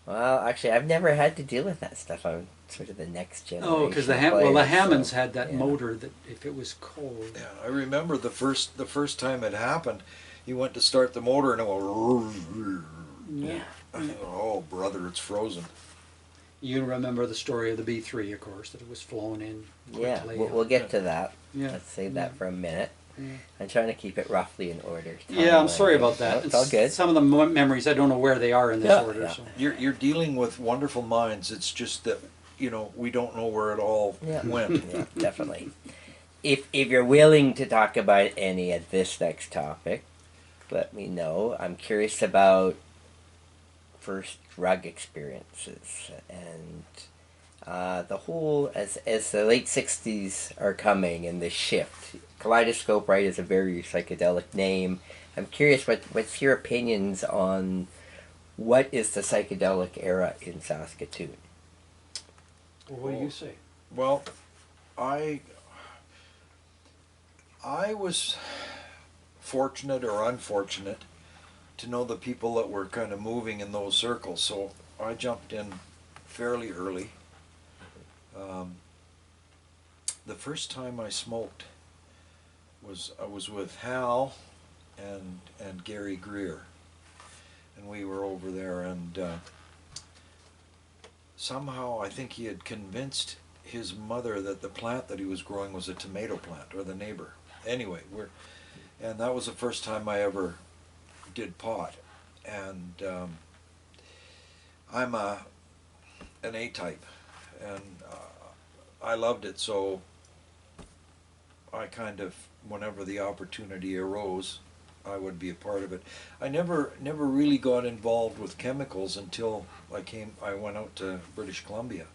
A: well, actually, I've never had to deal with that stuff. I'm sort of the next generation.
C: Oh, because the
A: players,
C: Hammonds
A: so,
C: had that
A: yeah.
C: motor that if it was cold.
B: Yeah, I remember the first time it happened. He went to start the motor and it went.
A: Yeah.
B: Oh, brother, it's frozen.
C: You remember the story of the B3, of course, that it was flown in
A: Yeah,
C: quickly.
A: we'll get to that.
C: Yeah.
A: Let's save that for a minute.
C: Yeah.
A: I'm trying to keep it roughly in order.
C: Yeah, I'm
A: Timeline.
C: sorry about that.
A: No, it's all good.
C: Some of the memories, I don't know where they are in this
A: Yeah,
C: order.
A: yeah.
C: So.
B: You're dealing with wonderful minds. It's just that we don't know where it all
A: Yeah.
B: went.
A: Yeah, definitely. If you're willing to talk about any of this next topic, let me know. I'm curious about first drug experiences and the whole as the late '60s are coming and the shift. Kaleidoscope, right, is a very psychedelic name. I'm curious what's your opinions on what is the psychedelic era in Saskatoon?
C: What do you say?
B: Well, I was fortunate or unfortunate to know the people that were kind of moving in those circles, so I jumped in fairly early. The first time I smoked I was with Hal and Gary Greer, and we were over there, and somehow I think he had convinced his mother that the plant that he was growing was a tomato plant, or the neighbor. Anyway, and that was the first time I ever did pot, and I'm an A-type, and I loved it, so I kind of, whenever the opportunity arose, I would be a part of it. I never really got involved with chemicals until I went out to British Columbia,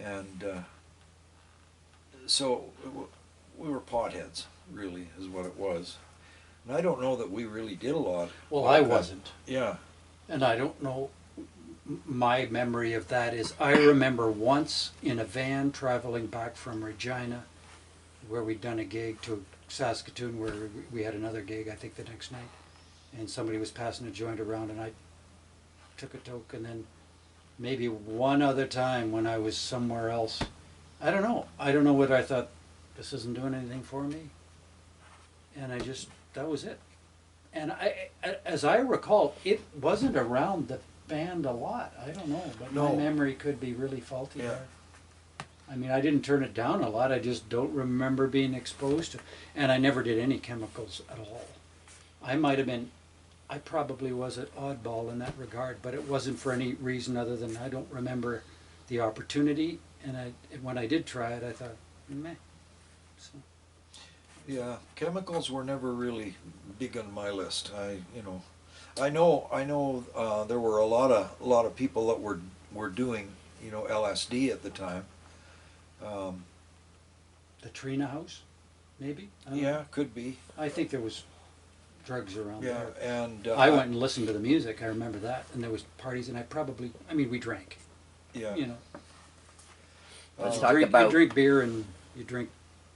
B: And so we were potheads, really, is what it was. And I don't know that we really did a lot.
C: Well,
B: like
C: I
B: that.
C: wasn't.
B: Yeah.
C: And I don't know, my memory of that is I remember once in a van traveling back from Regina, where we'd done a gig, to Saskatoon, where we had another gig, I think the next night, and somebody was passing a joint around, and I took a toke, and then maybe one other time when I was somewhere else. I don't know whether I thought, this isn't doing anything for me, and that was it. And as I recall, it wasn't around the band a lot. I don't know, but my
B: No.
C: memory could be really faulty
B: Yeah.
C: there. I mean, I didn't turn it down a lot. I just don't remember being exposed to, and I never did any chemicals at all. I probably was an oddball in that regard, but it wasn't for any reason other than I don't remember the opportunity. And when I did try it, I thought, meh. So,
B: Yeah, chemicals were never really big on my list. I know there were a lot of people that were doing, LSD at the time.
C: the Trina House, maybe? I don't know.
B: Yeah, could be.
C: I think there was drugs around
B: Yeah,
C: there.
B: and
C: I went and listened to the music, I remember that, and there was parties, and we drank,
B: Yeah.
C: you know.
A: Let's
C: You
A: talk
C: drink,
A: about-
C: you drink beer and you drink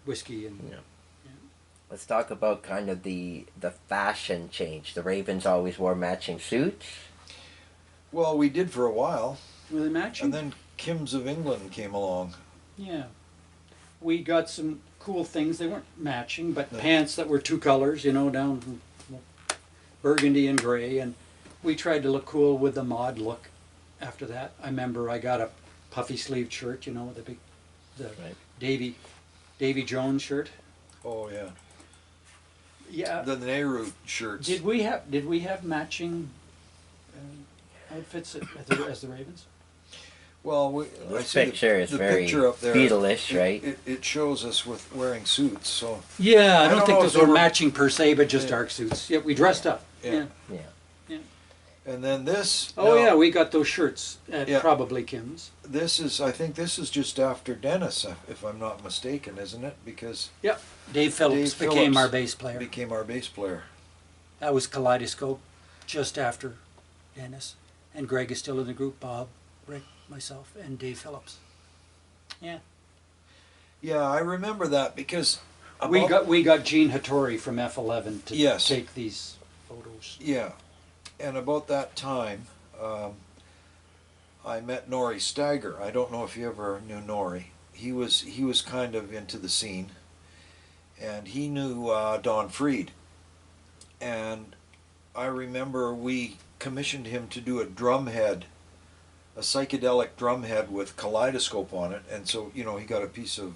C: whiskey and
A: Yeah. Let's talk about kind of the fashion change. The Ravens always wore matching suits.
B: Well, we did for a while,
C: were they matching?
B: and then Kim's of England came along.
C: Yeah. We got some cool things. They weren't matching, but
B: No.
C: pants that were two colors, down from burgundy and gray. And we tried to look cool with the mod look after that. I remember I got a puffy sleeved shirt, with the
A: Right.
C: Davy Jones shirt.
B: Oh yeah,
C: Yeah.
B: the Nehru shirts.
C: Did we have matching outfits as the Ravens?
B: Well, I
A: This
B: see
A: picture is
B: the
A: very
B: picture up there.
A: Beatles-ish, right?
B: It shows us with wearing suits. So
C: Yeah, I
B: I
C: don't
B: don't
C: think
B: know
C: those
B: if they
C: were
B: were-
C: matching per se, but just
B: Yeah.
C: dark suits. Yeah, we dressed up.
B: Yeah.
A: Yeah.
B: and then this.
C: Oh
B: now,
C: yeah, we got those shirts at
B: Yeah.
C: probably Kim's.
B: I think this is just after Dennis, if I'm not mistaken, isn't it? Because
C: Yep. Dave Phillips
B: Dave
C: became
B: Phillips
C: our bass player.
B: became our bass player.
C: That was Kaleidoscope, just after Dennis. And Greg is still in the group. Bob, Rick, myself, and Dave Phillips. Yeah.
B: Yeah, I remember that because
C: We got Gene Hattori from F11 to
B: Yes.
C: take these photos.
B: Yeah, and about that time, I met Nori Stagger. I don't know if you ever knew Nori. He was kind of into the scene, and he knew Don Freed. And I remember we commissioned him to do a psychedelic drum head with Kaleidoscope on it. And so, he got a piece of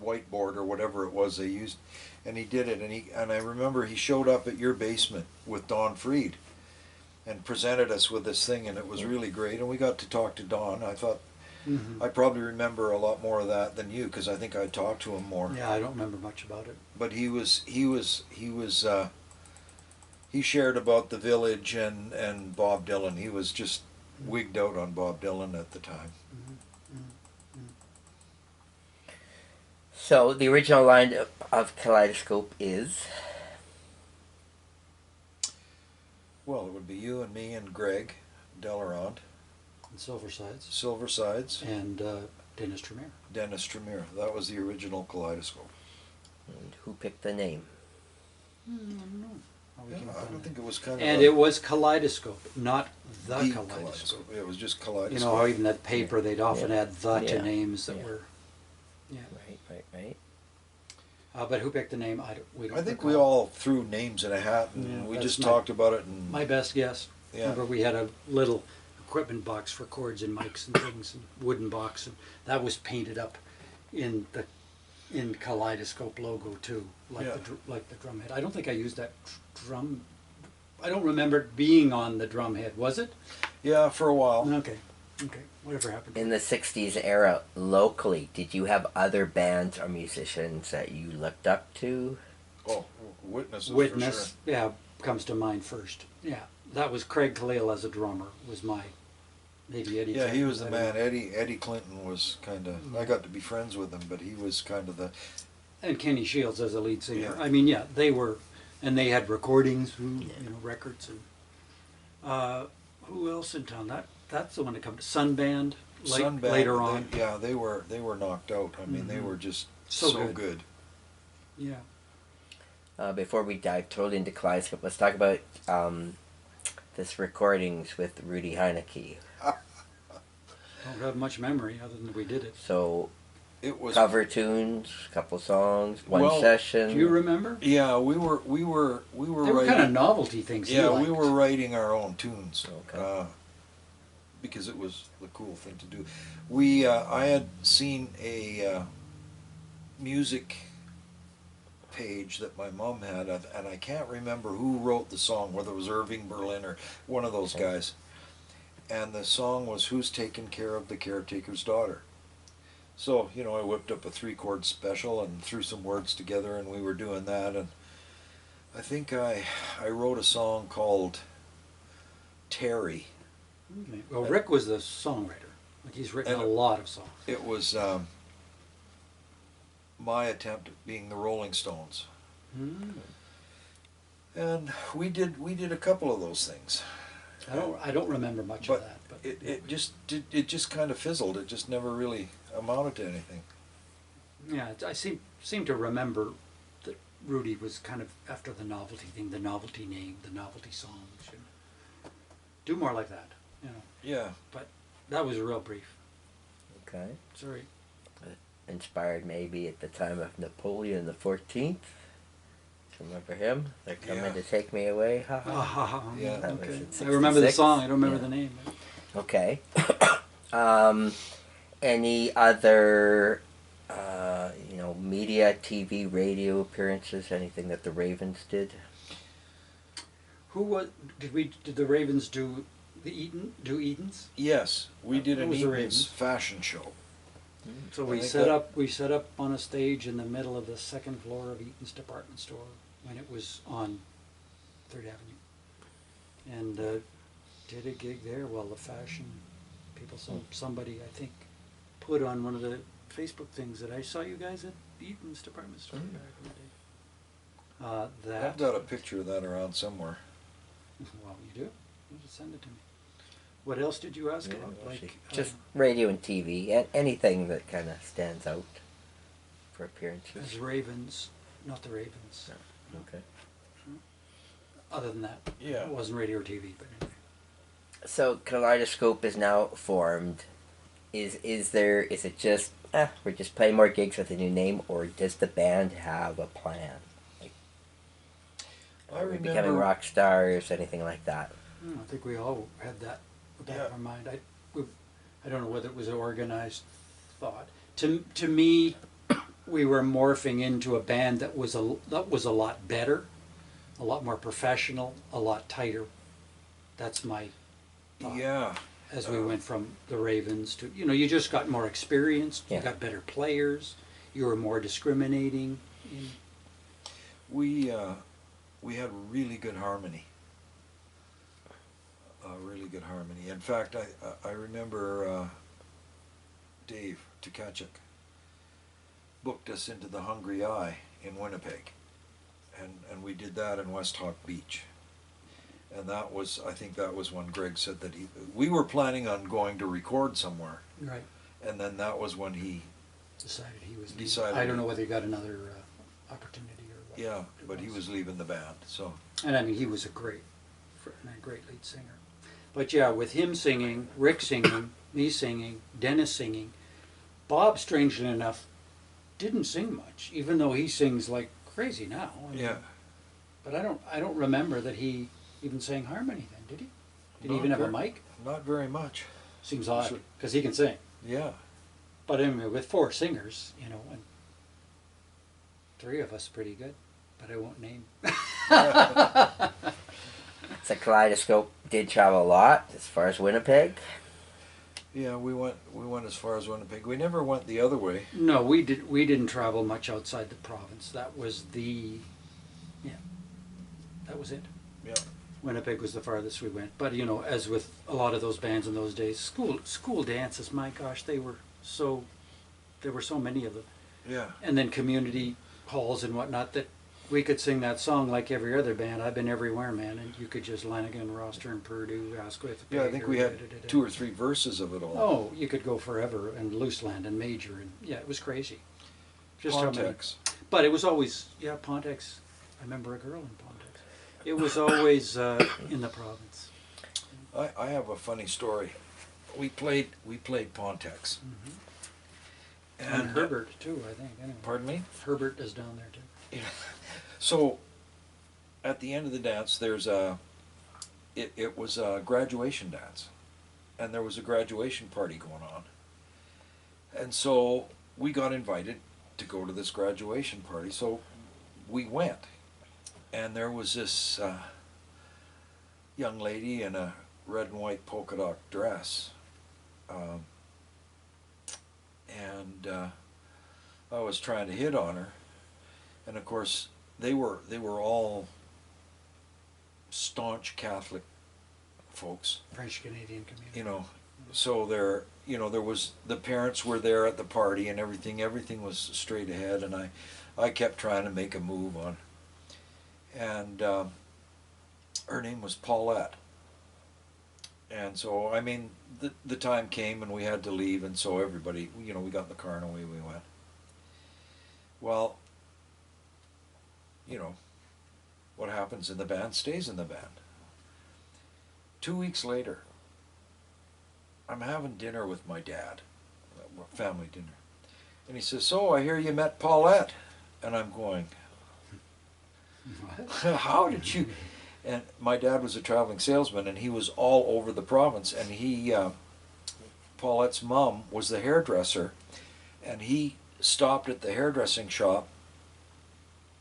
B: whiteboard or whatever it was they used, and he did it. And I remember he showed up at your basement with Don Freed and presented us with this thing, and it was really great. And we got to talk to Don. I thought I probably remember a lot more of that than you, because I think I talked to him more.
C: Yeah, I don't remember much about it.
B: But he shared about the Village and Bob Dylan. He was just wigged out on Bob Dylan at the time.
A: So the original line of Kaleidoscope is
B: Well, it would be you and me and Greg Delarond,
C: And Silver Sides.
B: Silver Sides,
C: And Dennis Tremere.
B: Dennis Tremere. That was the original Kaleidoscope.
A: and who picked the name?
C: I don't know. How we
B: Yeah,
C: came
B: I
C: up on
B: don't
C: that.
B: think it was kind of
C: And
B: a-
C: it was Kaleidoscope, not the
B: the
C: Kaleidoscope.
B: It was just
C: You
B: Kaleidoscope.
C: know how even that paper they'd often
A: Yeah.
C: add the to
A: Yeah.
C: names that
A: Yeah.
C: were. Yeah.
A: Right.
C: But who picked the name? We don't.
B: I think
C: recall.
B: we all threw names in a hat, and
C: Yeah,
B: we
C: that's
B: just
C: my-
B: talked about it. And
C: My best guess.
B: Yeah.
C: Remember, we had a little equipment box for cords and mics and things, and wooden box, and that was painted up in Kaleidoscope logo too, like
B: Yeah.
C: like the drum head. I don't think I used that drum. I don't remember it being on the drum head. Was it?
B: yeah, for a while.
C: Okay. Whatever happened.
A: In the 60s era, locally, did you have other bands or musicians that you looked up to?
B: Oh, Witnesses.
C: Witness,
B: For
C: yeah, comes to mind first. Yeah, that was Craig Khalil as a drummer was my Maybe Eddie.
B: Yeah, he
C: Clinton,
B: was the
C: I don't
B: man.
C: know.
B: Eddie Clinton was kind of. I got to be friends with him, but he was kind of the.
C: And Kenny Shields as a lead singer.
B: Yeah.
C: I mean, yeah, they were, and they had recordings, records, and who else in town? That's the one that comes. Sunband,
B: Sunband,
C: later on.
B: they were knocked out. I mean, they were just
C: So
B: so
C: good.
B: good.
C: Yeah.
A: Before we dive totally into Kaleidoscope, let's talk about this recordings with Rudy Heineke.
C: Don't have much memory other than we did it.
A: So
B: It was
A: cover tunes, couple songs, one
B: Well,
A: session.
C: Do you remember?
B: Yeah, we were
C: They were
B: writing.
C: kind of novelty things. he
B: Yeah,
C: liked.
B: we were writing our own tunes.
A: Okay.
B: Because it was the cool thing to do. We I had seen a music page that my mom had, and I can't remember who wrote the song, whether it was Irving Berlin or one of those guys. And the song was "Who's Taking Care of the Caretaker's Daughter." So, I whipped up a 3-chord special and threw some words together, and we were doing that. And I think I wrote a song called Terry.
C: Okay. Well, Rick was the songwriter. Like he's written
B: And
C: a lot of songs.
B: It was my attempt at being the Rolling Stones. And we did a couple of those things.
C: I don't remember much
B: But
C: of that. But
B: it just kind of fizzled. It just never really amounted to anything.
C: yeah, I seem to remember that Rudy was kind of after the novelty thing, the novelty name, the novelty songs. Do more like that,
B: Yeah.
C: But that was real brief.
A: Okay.
C: Sorry.
A: Inspired maybe at the time of Napoleon the 14th. Remember him? They're coming
B: Yeah.
A: to take me away. Ha ha.
B: Yeah.
A: That was
C: Okay.
A: in
C: I remember the
A: 66.
C: song. I don't remember
A: Yeah.
C: the name.
A: Okay. Any other, media, TV, radio appearances? Anything that the Ravens did?
C: Did the Ravens do Edens?
B: Yes, we did
C: It
B: an
C: was the
B: Eaton's
C: Ravens.
B: fashion show.
C: So
B: I
C: we
B: think
C: set
B: that-
C: up on a stage in the middle of the second floor of Eaton's department store when it was on 3rd Avenue, and did a gig there. Well, the fashion people, somebody I think put on one of the Facebook things that I saw you guys at Eaton's department store back in the day.
B: I've got a picture of that around somewhere.
C: Well, you do. You just send it to me. What else did you ask
A: Yeah,
C: about?
A: well,
C: Like
A: just radio and TV, and anything that kind of stands out for appearances.
C: as Ravens, not the Ravens.
A: Okay.
C: Other than that,
B: Yeah.
C: it wasn't radio or TV. But anyway.
A: So Kaleidoscope is now formed. Is it just we're just playing more gigs with a new name, or does the band have a plan? Like,
B: I
A: are we becoming
B: remember-
A: rock stars, anything like that?
C: I think we all had that in the back of our mind. I don't know whether it was an organized thought. To me, we were morphing into a band that was a lot better, a lot more professional, a lot tighter. That's my thought.
B: Yeah.
C: As we went from the Ravens to, you just got more experienced,
A: Yeah.
C: you got better players, you were more discriminating.
B: We had really good harmony. Really good harmony. In fact, I remember Dave Tkachuk booked us into the Hungry Eye in Winnipeg, and we did that in West Hawk Beach. And I think that was when Greg said that we were planning on going to record somewhere,
C: Right.
B: and then that was when he
C: Decided he was leaving.
B: Decided
C: I don't
B: he-
C: know whether he got another opportunity or what.
B: Yeah,
C: it
B: but he was leaving the band, so.
C: And I mean, he was a great lead singer. But yeah, with him singing, Rick singing, me singing, Dennis singing, Bob, strangely enough, didn't sing much, even though he sings like crazy now. I mean,
B: Yeah.
C: But I don't remember that he even sang harmony then, did he? Did he
B: Not
C: even have a
B: very-
C: mic?
B: Not very much.
C: Seems odd,
B: So-
C: because he can sing.
B: Yeah.
C: But anyway, with 4 singers, and 3 of us pretty good, but I won't name.
A: So Kaleidoscope did travel a lot as far as Winnipeg.
B: Yeah, we went as far as Winnipeg. We never went the other way.
C: No, we didn't travel much outside the province. That was that was it.
B: Yeah.
C: Winnipeg was the farthest we went. But you know, as with a lot of those bands in those days, school dances, my gosh, there were so many of them.
B: Yeah.
C: And then community halls and whatnot that we could sing that song like every other band. I've been everywhere, man, and you could just Lanigan, Roster, and Purdue, Asquith.
B: Yeah, I think we had 2 or 3 verses of it all.
C: Oh, you could go forever, and Looseland and Major, and yeah, it was crazy. Just how many.
B: Pontex.
C: But it was always, yeah, Pontex. I remember a girl in Pontex. It was always in the province.
B: I have a funny story. We played Pontex.
C: And Herbert too, I think. Anyway.
B: Pardon me?
C: Herbert is down there too.
B: Yeah. So at the end of the dance, there's it was a graduation dance, and there was a graduation party going on, and so we got invited to go to this graduation party. So we went, and there was this young lady in a red and white polka dot dress, and I was trying to hit on her, and of course they were all staunch Catholic folks,
C: French Canadian community.
B: you know. So there was, the parents were there at the party and everything was straight ahead, and I kept trying to make a move on, and her name was Paulette. And so, I mean, the time came and we had to leave, and so everybody, we got in the car and away we went. Well, what happens in the band stays in the band. 2 weeks later, I'm having dinner with my dad, family dinner, and he says, "So, I hear you met Paulette," and I'm going, "How did you?" And my dad was a traveling salesman, and he was all over the province, and Paulette's mom was the hairdresser, and he stopped at the hairdressing shop,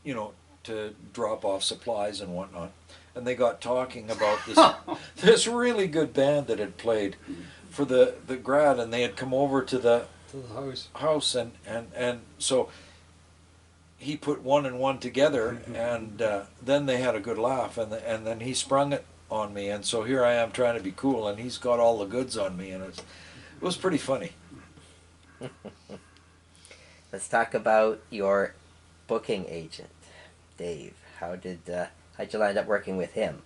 B: to drop off supplies and whatnot, and they got talking about this really good band that had played for the grad, and they had come over to the house, and so he put one and one together, and then they had a good laugh, and then he sprung it on me, and so here I am trying to be cool, and he's got all the goods on me, and it was pretty funny.
A: Let's talk about your booking agent, Dave. How'd you end up working with him?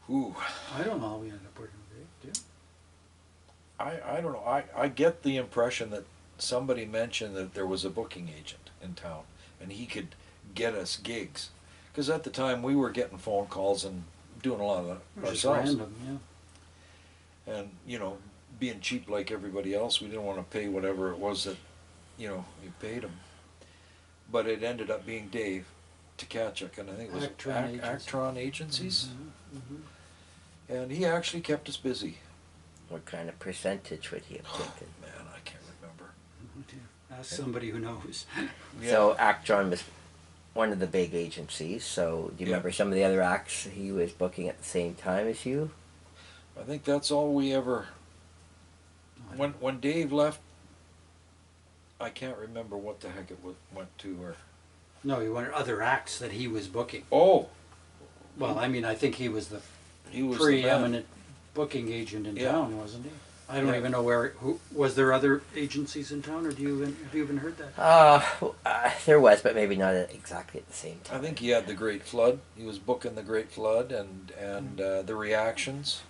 B: Ooh.
C: I don't know how we ended up working with Dave. Do you?
B: I don't know. I get the impression that somebody mentioned that there was a booking agent in town, and he could get us gigs. Because at the time we were getting phone calls and doing a lot of
C: It
B: that
C: was just
B: ourselves.
C: random, yeah.
B: And, being cheap like everybody else, we didn't want to pay whatever it was that, you paid him. But it ended up being Dave Tkachuk, and I think it was Actron Agencies. And he actually kept us busy.
A: What kind of percentage would he have taken?
B: Man, I can't remember.
C: Ask somebody who knows.
B: Yeah.
A: So Actron was one of the big agencies, so do you remember some of the other acts he was booking at the same time as you?
B: I think that's all we ever... When Dave left, I can't remember what the heck it went to, or...
C: No, you wanted other acts that he was booking.
B: Oh!
C: Well, I mean, I think he was the
B: He was
C: preeminent booking agent in town, wasn't he? I don't even know who was there other agencies in town, or have you even heard that?
A: There was, but maybe not exactly at the same time.
B: I think he had the Great Flood. He was booking the Great Flood and the Reactions.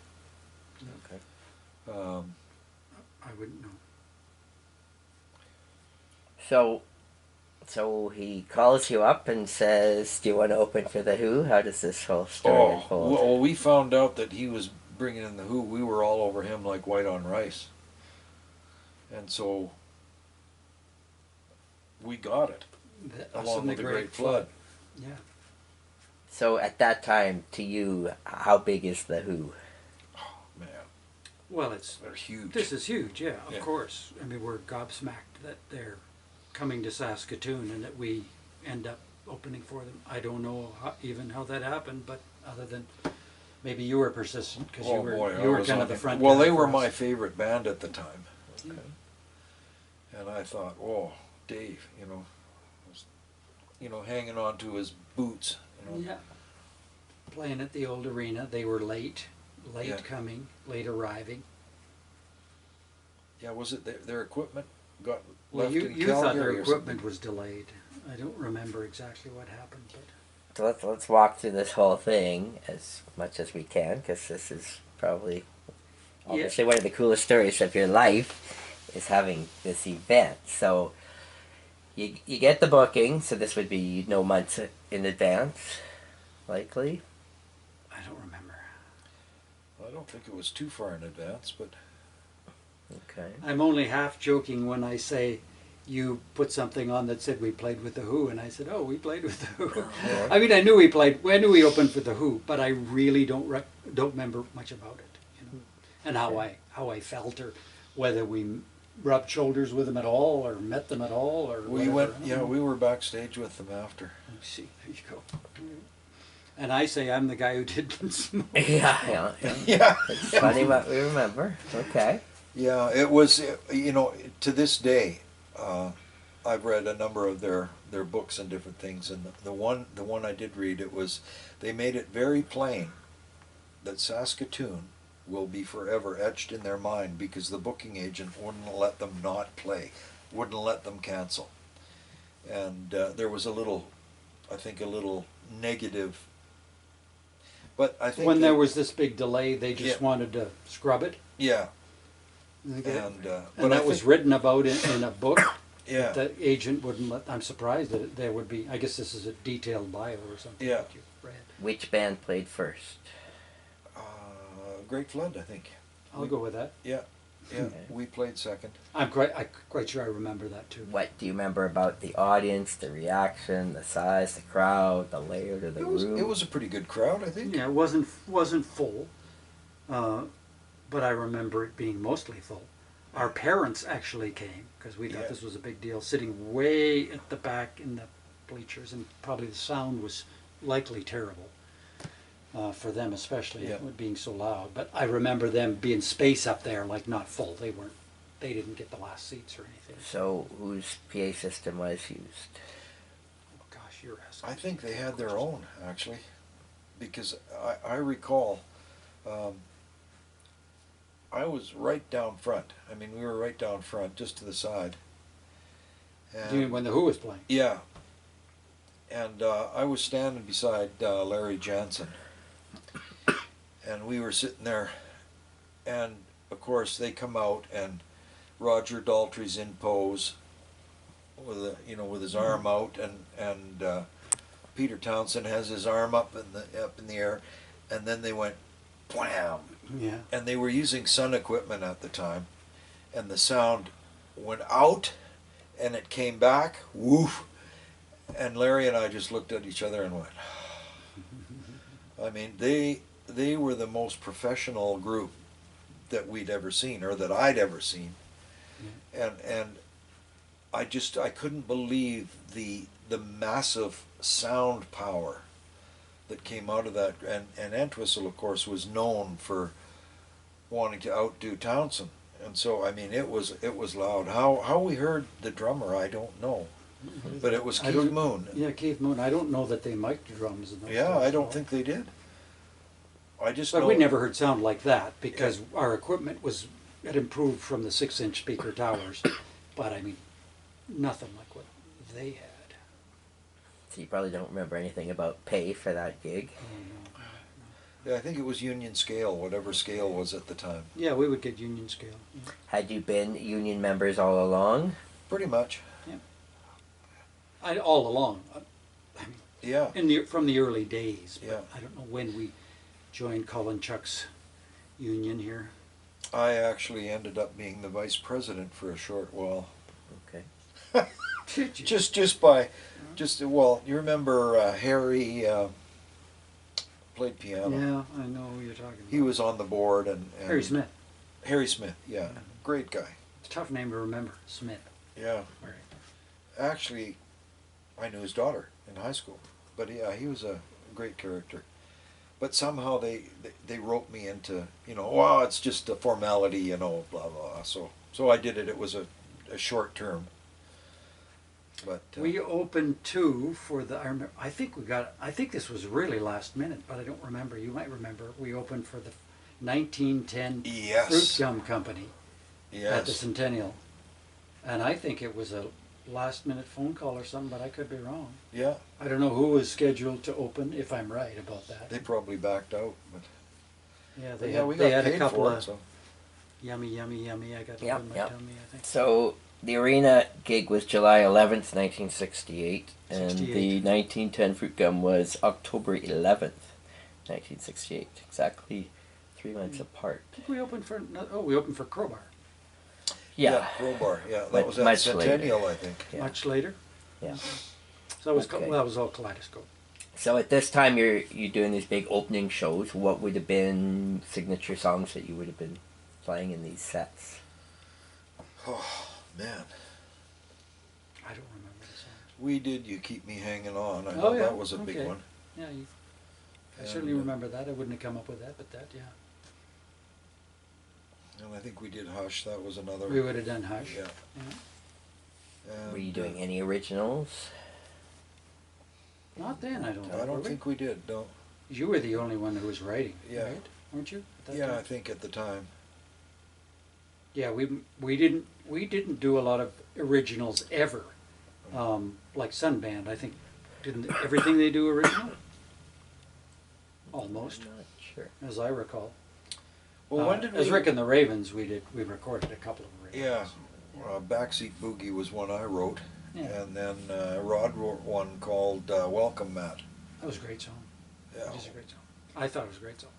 A: Okay.
C: I wouldn't know.
A: So he calls you up and says, "Do you want to open for the Who?" How does this whole story unfold?
B: Well, we found out that he was bringing in the Who. We were all over him like white on rice, and so we got it along with the Great Flood.
C: Yeah.
A: So at that time, to you, how big is the Who?
B: Oh man,
C: Well,
B: they're huge.
C: this is huge, yeah, of
B: Yeah.
C: course. I mean, we're gobsmacked that they're coming to Saskatoon and that we end up opening for them. I don't know how that happened, but other than maybe you were persistent because you were kind of the front.
B: Well,
C: guy
B: they
C: for
B: were
C: us.
B: my favorite band at the time.
C: Yeah.
B: And I thought, oh, Dave, hanging on to his boots, know.
C: Yeah. Playing at the old arena. They were late
B: Yeah.
C: coming, late arriving.
B: Yeah, was it their equipment got
C: Well,
B: left
C: you
B: in
C: thought
B: Calgary
C: their
B: or
C: equipment
B: something?
C: was delayed. I don't remember exactly what happened, but
A: So let's walk through this whole thing as much as we can, because this is probably obviously one of the coolest stories of your life is having this event. So you get the booking, so this would be months in advance, likely.
C: I don't remember.
B: I don't think it was too far in advance, but
A: Okay.
C: I'm only half joking when I say you put something on that said we played with the Who, and I said, "Oh, we played with the Who."
A: Yeah.
C: I mean, I knew we played. I knew we opened for the Who, but I really don't remember much about it, and how I felt, or whether we rubbed shoulders with them at all, or met them at all, or
B: we
C: whatever.
B: went.
C: I don't
B: Yeah,
C: know.
B: we were backstage with them after.
C: See, there you go. And I say I'm the guy who didn't smoke.
A: Yeah.
B: Yeah.
A: It's funny what we remember. Okay.
B: Yeah, it was. You know, to this day, I've read a number of their books and different things, and the one I did read, it was they made it very plain that Saskatoon will be forever etched in their mind because the booking agent wouldn't let them not play, wouldn't let them cancel, and there was I think a little negative. But I think
C: When there was this big delay, they just
B: Yeah.
C: wanted to scrub it.
B: yeah,
C: Okay.
B: and
C: And that was written about in a book.
B: yeah.
C: The agent wouldn't let. I'm surprised that there would be. I guess this is a detailed bio or something
B: Yeah.
C: that you read.
A: Which band played first?
B: Great Flood, I think.
C: I'll go with that.
B: Yeah,
A: Okay.
B: we played second.
C: I'm quite sure I remember that too.
A: What do you remember about the audience, the reaction, the size, the crowd, the layout of the room?
B: It was a pretty good crowd, I think.
C: Yeah, it wasn't full, but I remember it being mostly full. Our parents actually came because we thought
B: Yeah.
C: this was a big deal, sitting way at the back in the bleachers, and probably the sound was likely terrible for them, especially
B: Yeah.
C: it being so loud. But I remember them being space up there, like not full. They didn't get the last seats or anything.
A: So whose PA system was used?
C: Oh, gosh, you're asking.
B: I think they had their own, actually, because I recall I was right down front. I mean, we were right down front, just to the side.
C: Do you mean when the Who was playing?
B: Yeah. And I was standing beside Larry Jansen. And we were sitting there. And, of course, they come out, and Roger Daltrey's in pose with his arm out, and Peter Townsend has his arm up in the air. And then they went, wham!
C: Yeah.
B: And they were using Sun equipment at the time. And the sound went out, and it came back, woof. And Larry and I just looked at each other and went, I mean, they were the most professional group that we'd ever seen, or that I'd ever seen. And I couldn't believe the massive sound power that came out of that. And Entwistle, of course, was known for wanting to outdo Townsend. And so, I mean, it was loud. How we heard the drummer, I don't know. But it was
C: I
B: Keith
C: don't-
B: Moon.
C: Yeah, Keith Moon. I don't know that they mic'd drums in those
B: Yeah,
C: days
B: I
C: at
B: don't
C: all.
B: think they did. I just
C: But
B: know.
C: we never heard sound like that because our equipment had improved from the 6-inch speaker towers, but I mean, nothing like what they had.
A: So you probably don't remember anything about pay for that gig.
B: Yeah, I think it was Union Scale, whatever scale was at the time.
C: Yeah, we would get union scale. Yeah.
A: Had you been union members all along?
B: Pretty much.
C: All along, I mean,
B: Yeah.
C: from the early days. But
B: Yeah.
C: I don't know when we joined Colin Chuck's union here.
B: I actually ended up being the vice president for a short while.
A: Okay.
C: Did you?
B: Well, you remember Harry played piano.
C: Yeah, I know who you're talking about.
B: He was on the board and
C: Harry Smith.
B: Harry Smith, yeah. Great guy.
C: It's a tough name to remember. Smith.
B: Yeah.
C: Right.
B: Actually, I knew his daughter in high school. But yeah, he was a great character. But somehow they roped me into, well, it's just a formality, blah, blah. So I did it. It was a short term. But
C: We opened two for the. I think we got. I think this was really last minute, but I don't remember. You might remember. We opened for the 1910
B: yes,
C: Fruit Gum Company at the
B: yes,
C: Centennial, and I think it was a last minute phone call or something, but I could be wrong.
B: yeah.
C: I don't know who was scheduled to open. If I'm right about that.
B: They probably backed out, but
C: Yeah,
B: but
C: they
B: yeah,
C: had.
B: we
C: They
B: got
C: had a
B: paid
C: couple
B: for it.
C: of
B: So
C: yummy. I got
A: Yep,
C: it in my
A: yep.
C: tummy. I think.
A: So the arena gig was July 11th, 1968, and
C: 68.
A: the 1910 Fruit Gum was October 11th, 1968. Exactly 3 months apart.
C: I think we opened for. We opened for Crowbar.
A: Yeah.
B: Crowbar. Yeah, that
A: But
B: was at
A: much
B: Centennial,
A: later.
B: I think.
A: Yeah.
C: Much later.
A: Yeah.
C: So that was
A: Okay.
C: that was all Kaleidoscope.
A: So at this time you're doing these big opening shows. What would have been signature songs that you would have been playing in these sets?
B: Oh man,
C: I don't remember the song.
B: we did "You Keep Me Hanging On." I know
C: Oh, yeah,
B: that was a big
C: okay.
B: one.
C: Yeah, I
B: And,
C: certainly remember that. I wouldn't have come up with that, but that, yeah.
B: And I think we did "Hush." That was another.
C: We would have done Hush.
B: Yeah. And,
A: Were you doing any originals?
C: Not then, I don't think.
B: I
C: were
B: don't
C: we?
B: think we did. No.
C: You were the only one who was writing,
B: Yeah.
C: right? Weren't you? At that
B: Yeah,
C: time?
B: I think at the time.
C: Yeah, we didn't do a lot of originals ever. Like Sunband, I think, didn't everything they do original? Almost,
A: I'm not sure.
C: as I recall.
B: Well, when did
C: As
B: we?
C: Rick and the Ravens, we recorded a couple of originals.
B: Yeah. Backseat Boogie was one I wrote,
C: Yeah.
B: and then Rod wrote one called "Welcome Mat."
C: That was a great song.
B: Yeah.
C: It is a great song. I thought it was a great song.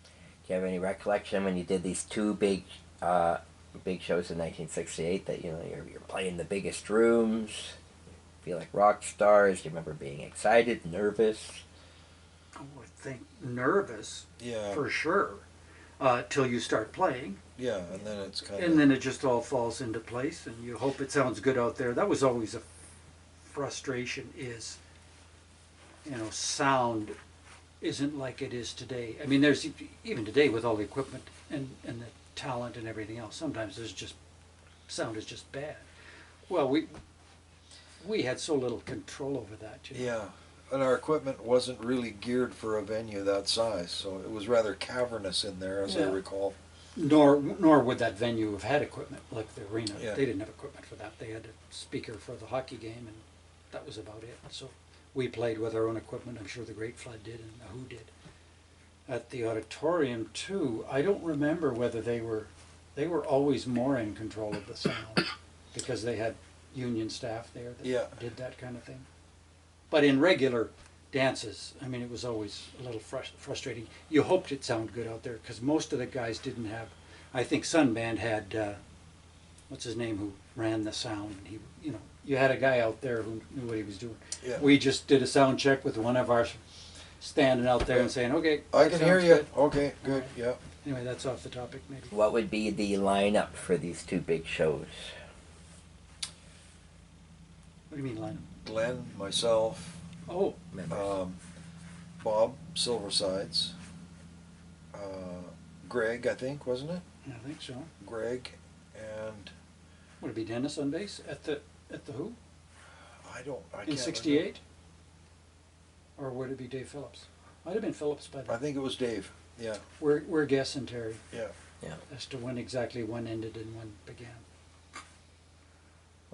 A: Do you have any recollection when you did these two big shows in 1968 that you're playing the biggest rooms, feel like rock stars? Do you remember being excited, nervous?
C: Oh, I think nervous
B: Yeah.
C: for sure, till you start playing,
B: Yeah, and then it's kind
C: and
B: of.
C: then it just all falls into place, and you hope it sounds good out there. That was always a frustration. Is sound isn't like it is today. I mean, there's even today with all the equipment and the talent and everything else. Sometimes there's just sound is just bad. Well, we had so little control over that.
B: Yeah, and our equipment wasn't really geared for a venue that size, so it was rather cavernous in there, as I
C: Yeah.
B: recall.
C: Nor would that venue have had equipment like the arena.
B: Yeah.
C: They didn't have equipment for that. They had a speaker for the hockey game, and that was about it. So we played with our own equipment. I'm sure the Great Flood did, and the Who did. At the auditorium too, I don't remember whether they were always more in control of the sound because they had union staff there that
B: Yeah.
C: did that kind of thing. But in regular dances, I mean, it was always a little frustrating. You hoped it sounded good out there because most of the guys didn't have. I think Sunband had what's his name who ran the sound. And you had a guy out there who knew what he was doing.
B: Yeah.
C: We just did a sound check with one of ours standing out there and saying, "Okay,
B: I
C: that
B: can hear
C: sounds
B: you.
C: good."
B: Okay, good. Yeah.
C: Anyway, that's off the topic, maybe.
A: What would be the lineup for these two big shows?
C: What do you mean, Lionel?
B: Glenn, myself,
C: Oh,
A: Members.
B: Bob Silversides, Greg, I think, wasn't it?
C: I think so.
B: Greg, and
C: Would it be Dennis on bass at the Who
B: I can't
C: in '68, or would it be Dave Phillips? Might have been Phillips by
B: remember. I
C: then.
B: think it was Dave. Yeah,
C: We're guessing, Terry,
B: yeah.
C: as to when exactly one ended and one began.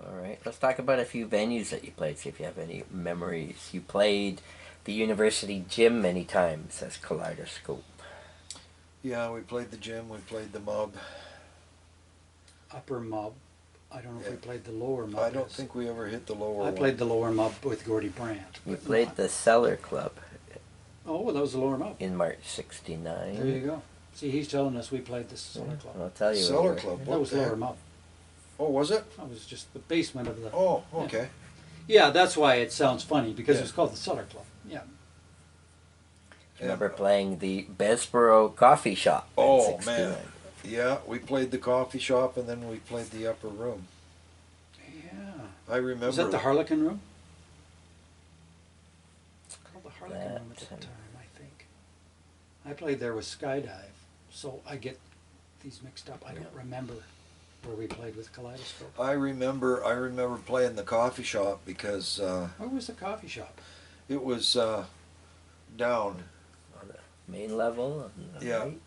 A: All right, let's talk about a few venues that you played, see if you have any memories. You played the university gym many times as Kaleidoscope.
B: Yeah, we played the gym, we played the Mub.
C: Upper Mub. I don't know if we
B: Yeah.
C: played the lower Mub.
B: I don't think we ever hit the lower
C: I
B: one.
C: played the lower Mub with Gordy Brandt.
A: You
C: but
A: played
C: not-
A: the Cellar Club
C: Oh, well, that was the lower Mub.
A: in March '69.
C: There you go. See, he's telling us we played the Cellar Club.
A: I'll tell you.
B: Cellar
A: what-
B: Club.
C: That
B: What
C: was
B: the
C: lower
B: heck?
C: Mub.
B: Oh, was it?
C: That was just the basement of the.
B: Oh, okay.
C: Yeah, that's why it sounds funny because
B: Yeah.
C: it's called the Cellar Club. Yeah.
A: I remember playing the Besborough Coffee Shop in
B: Oh,
A: '69.
B: man. Yeah, we played the coffee shop and then we played the upper room.
C: Yeah.
B: I remember.
C: Was that the Harlequin room? It's called the Harlequin
A: That,
C: room at the time, I think. I played there with Skydive, so I get these mixed up. I don't remember where we played with Kaleidoscope.
B: I remember playing the coffee shop because
C: Where was the coffee shop?
B: it was down.
A: On the main level. On the
B: Yeah.
A: right.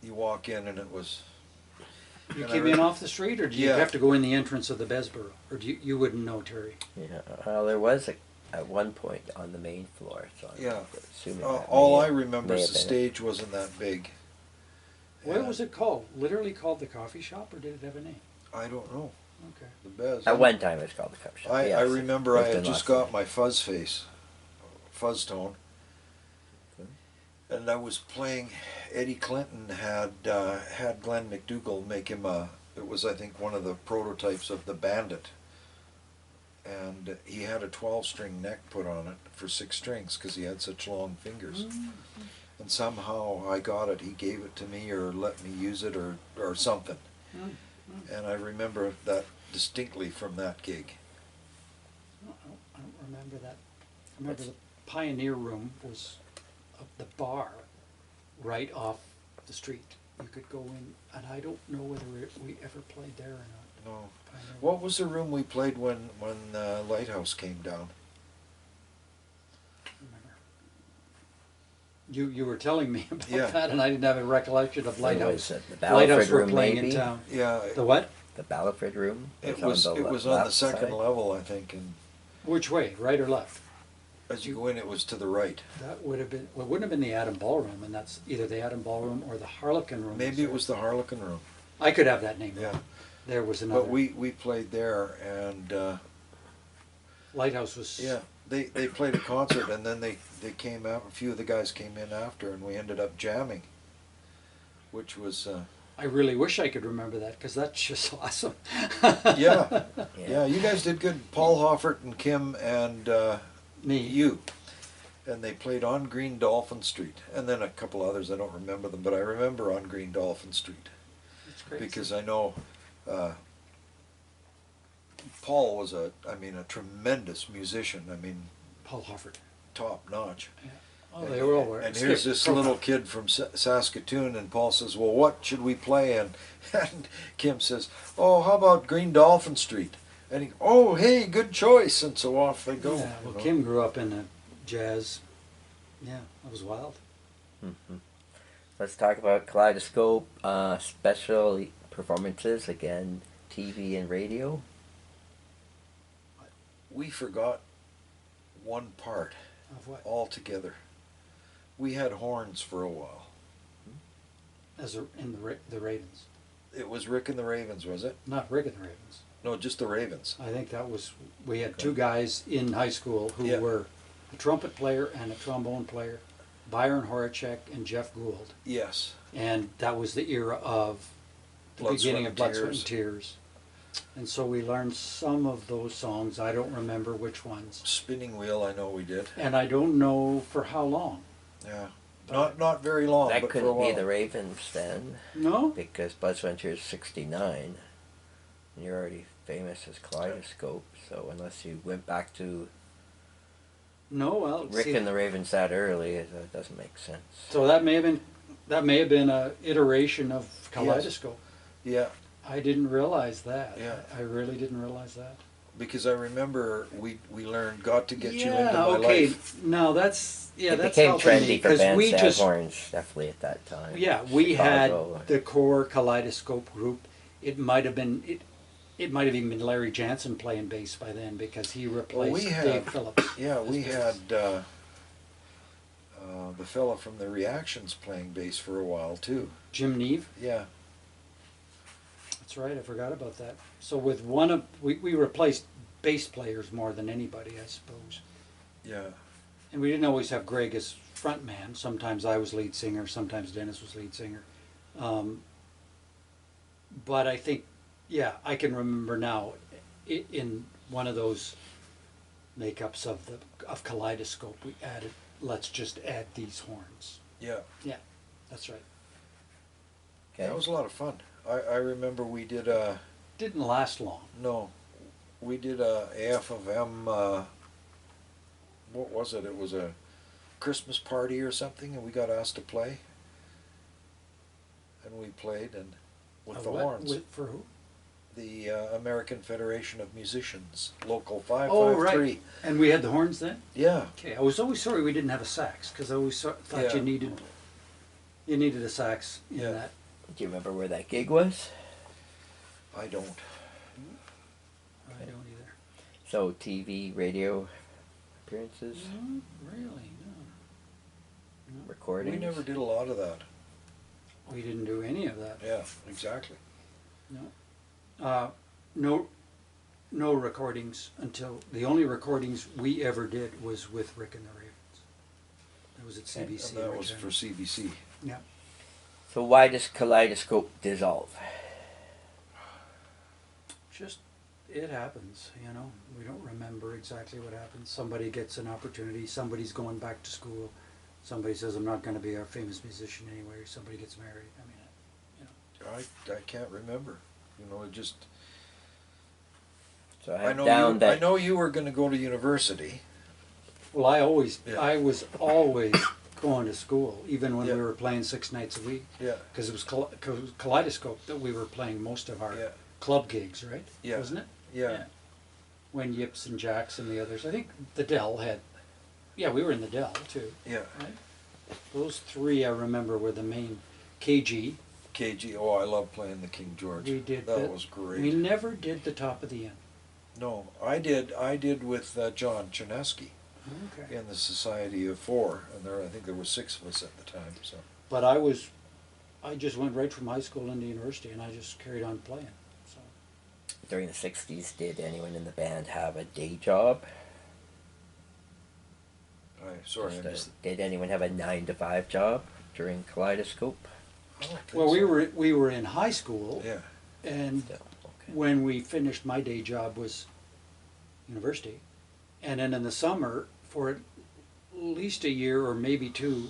B: You walk in and it was.
C: You
B: And I
C: came in off the street, or do you
B: Yeah.
C: have to go in the entrance of the Besborough? Or do you wouldn't know, Terry?
A: Yeah. Well, there was at one point on the main floor. So I'm
B: Yeah.
A: assuming
B: All I remember
A: may
B: is
A: have
B: the
A: been it.
B: stage wasn't that big.
C: What
B: And
C: was it called? Literally called the coffee shop, or did it have a name?
B: I don't know.
C: Okay.
B: The Bez.
A: At one time, it was called the Cup Shop.
B: I
A: Yes,
B: remember I
A: there's
B: had
A: been
B: just
A: lots
B: got
A: of-
B: my fuzz tone,
A: Okay.
B: and I was playing. Eddie Clinton had Glenn McDougall make him a. It was, I think, one of the prototypes of the Bandit, and he had a 12-string neck put on it for 6 strings because he had such long fingers. And somehow I got it. He gave it to me or let me use it or something. And I remember that distinctly from that gig.
C: I don't remember that. I remember the Pioneer Room was the bar right off the street. You could go in, and I don't know whether we ever played there or not.
B: No.
C: Pioneer Room.
B: What was the room we played when Lighthouse came down?
C: Remember. You were telling me about
B: Yeah.
C: that, and I didn't have a recollection of
A: What
C: Lighthouse.
A: was it? The
C: Lighthouse
A: Ballaford
C: were
A: room,
C: playing
A: maybe?
C: in town.
B: Yeah,
C: The what?
A: The Ballaford room.
B: it
A: on
B: was
A: the
B: on the
A: left
B: second
A: side.
B: level, I think, and
C: Which way, right or left?
B: as you go in, it was to the right.
C: That would have been, well, it wouldn't have been the Adam Ballroom, and that's either the Adam Ballroom or the Harlequin Room.
B: Maybe it was the Harlequin room.
C: I could have that name
B: Yeah.
C: wrong. There was another.
B: But we played there, and
C: Lighthouse was.
B: yeah, they played a concert, and then they came out. A few of the guys came in after, and we ended up jamming, which was
C: I really wish I could remember that, because that's just awesome.
B: yeah, yeah. You guys did good. Paul Hoffert and Kim and
C: Me.
B: you, and they played on Green Dolphin Street, and then a couple others. I don't remember them, but I remember on Green Dolphin Street.
C: That's great.
B: Because I know Paul was a tremendous musician. I mean,
C: Paul Hoffert.
B: top notch.
C: Yeah. Oh, they were all were.
B: And here's this little kid from Saskatoon, and Paul says, "Well, what should we play?" And Kim says, "Oh, how about Green Dolphin Street?" And he, "Oh, hey, good choice." And so off they go.
C: Yeah, well,
B: you know.
C: Kim grew up in the jazz. Yeah, that was wild.
A: Mhm. Let's talk about Kaleidoscope special performances again, TV and radio.
B: We forgot one part
C: Of what?
B: altogether. We had horns for a while.
C: In the Ravens.
B: It was Rick and the Ravens, was it?
C: Not Rick and the Ravens.
B: No, just the Ravens.
C: I think that was, we had two guys in high school who
B: Yeah.
C: were a trumpet player and a trombone player, Byron Horacek and Jeff Gould.
B: Yes.
C: And that was the era of the
B: Blood,
C: beginning
B: Sweat,
C: of
B: and
C: Blood, Sweat,
B: Tears.
C: and Tears. And so we learned some of those songs. I don't remember which ones.
B: Spinning Wheel, I know we did.
C: And I don't know for how long.
B: Yeah. Not very long,
A: That
B: but for a
A: couldn't
B: while.
A: be the Ravens then,
C: No?
A: because Buzz Venture's 69. And you're already famous as Kaleidoscope, so unless you went back to
C: No, well,
A: Rick
C: see,
A: and the Ravens that early, it doesn't make sense.
C: so that may have been a iteration of Kaleidoscope.
B: Yeah,
C: I didn't realize that.
B: Yeah.
C: I really didn't realize that.
B: because I remember we learned "Got to Get You
C: Yeah,
B: Into My
C: okay.
B: Life."
C: No, that's
A: It
C: that's
A: became
C: helping me,
A: trendy for
C: 'cause
A: bands
C: we
A: to have
C: just
A: horns, definitely at that time.
C: yeah we
A: Chicago.
C: had the core Kaleidoscope group. It might have been it might have even been Larry Jansen playing bass by then, because he replaced
B: we had-
C: Dave Phillips.
B: Yeah,
C: as
B: we
C: bass.
B: had the fella from the Reactions playing bass for a while too.
C: Jim Neve.
B: Yeah,
C: That's right. I forgot about that. So with one of we replaced bass players more than anybody, I suppose.
B: yeah.
C: And we didn't always have Greg as front man. Sometimes I was lead singer, sometimes Dennis was lead singer. But I think, yeah, I can remember now in one of those makeups of Kaleidoscope, we added, let's just add these horns.
B: Yeah,
C: Yeah, that's right.
A: Okay.
B: that was a lot of fun. I remember we did
C: Didn't last long.
B: no, we did a AF of M. What was it? It was a Christmas party or something, and we got asked to play, and we played and with the
C: What?
B: horns.
C: For who?
B: the American Federation of Musicians, Local
C: Oh,
B: 553.
C: right. And we had the horns then?
B: Yeah,
C: Okay, I was always sorry we didn't have a sax, because I always thought
B: Yeah.
C: you needed a sax in
B: Yeah.
C: that.
A: Do you remember where that gig was?
B: I don't.
C: I don't either.
A: So TV, radio appearances,
C: No, really, no.
A: recordings.
B: We never did a lot of that.
C: We didn't do any of that.
B: Yeah, exactly.
C: No. No recordings until, the only recordings we ever did was with Rick and the Ravens. That was at CBC.
B: And that was
C: originally.
B: for CBC.
C: Yeah.
A: So why does Kaleidoscope dissolve?
C: Just, it happens, you know. We don't remember exactly what happens. Somebody gets an opportunity, somebody's going back to school, somebody says, I'm not going to be a famous musician anyway, somebody gets married. I mean, you know.
B: I can't remember. You know, it just.
A: So I
B: I
A: have
B: know
A: down
B: you.
A: that
B: I know you were going to go to university.
C: Well, I
B: Yeah.
C: was always going to school, even when
B: Yeah.
C: we were playing 6 nights a week,
B: Yeah.
C: because it was Kaleidoscope that we were playing most of our
B: Yeah.
C: club gigs, right?
B: Yeah.
C: Wasn't it?
B: Yeah.
C: When Yips and Jacks and the others, I think the Dell had, yeah, we were in the Dell too,
B: Yeah.
C: right? Those three I remember were the main. KG,
B: KG. Oh, I love playing the King George.
C: we did.
B: That was great.
C: We never did the top of the end.
B: No, I did. I did with John Chinesky
C: Okay.
B: in the Society of Four, and I think there were 6 of us at the time. So
C: But I just went right from high school into university, and I just carried on playing. So.
A: during the 60s, did anyone in the band have a day job? Did anyone have a 9 to 5 job during Kaleidoscope?
B: I don't think
C: Well,
B: so.
C: we were in high school,
B: Yeah.
C: and
A: Still, okay.
C: when we finished, my day job was university, and then in the summer for at least a year or maybe 2,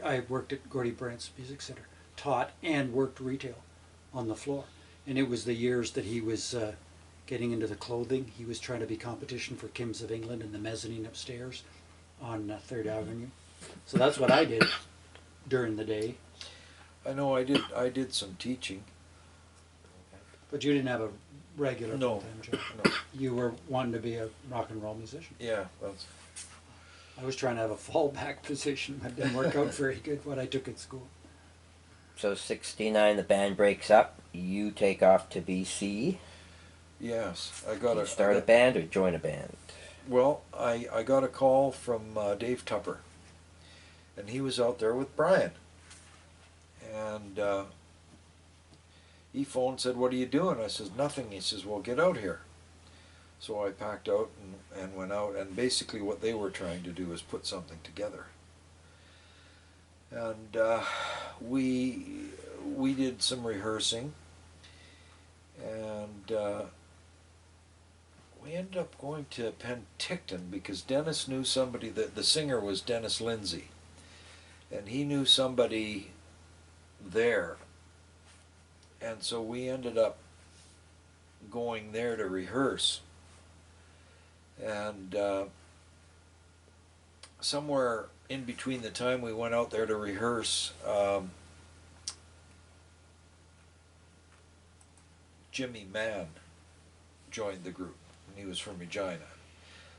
C: I worked at Gordy Brandt's Music Center, taught and worked retail on the floor, and it was the years that he was getting into the clothing. He was trying to be competition for Kim's of England in the mezzanine upstairs on 3rd Avenue. So that's what I did during the day.
B: I know. I did some teaching.
C: But you didn't have a regular
B: No.
C: full-time job.
B: No.
C: You were wanting to be a rock and roll musician.
B: Yeah. That's.
C: I was trying to have a fallback position, but it didn't work out very good what I took at school.
A: So 69, the band breaks up. You take off to BC.
B: Yes, I got
A: You
B: a
A: start a band or join a band?
B: Well, I got a call from Dave Tupper, and he was out there with Brian, and he phoned and said, "What are you doing?" I says, "Nothing." He says, "Well, get out here." So I packed out and went out, and basically what they were trying to do is put something together. And we did some rehearsing, and we ended up going to Penticton because Dennis knew somebody. The singer was Dennis Lindsay, and he knew somebody there, and so we ended up going there to rehearse. And somewhere in between the time we went out there to rehearse, Jimmy Mann joined the group, and he was from Regina.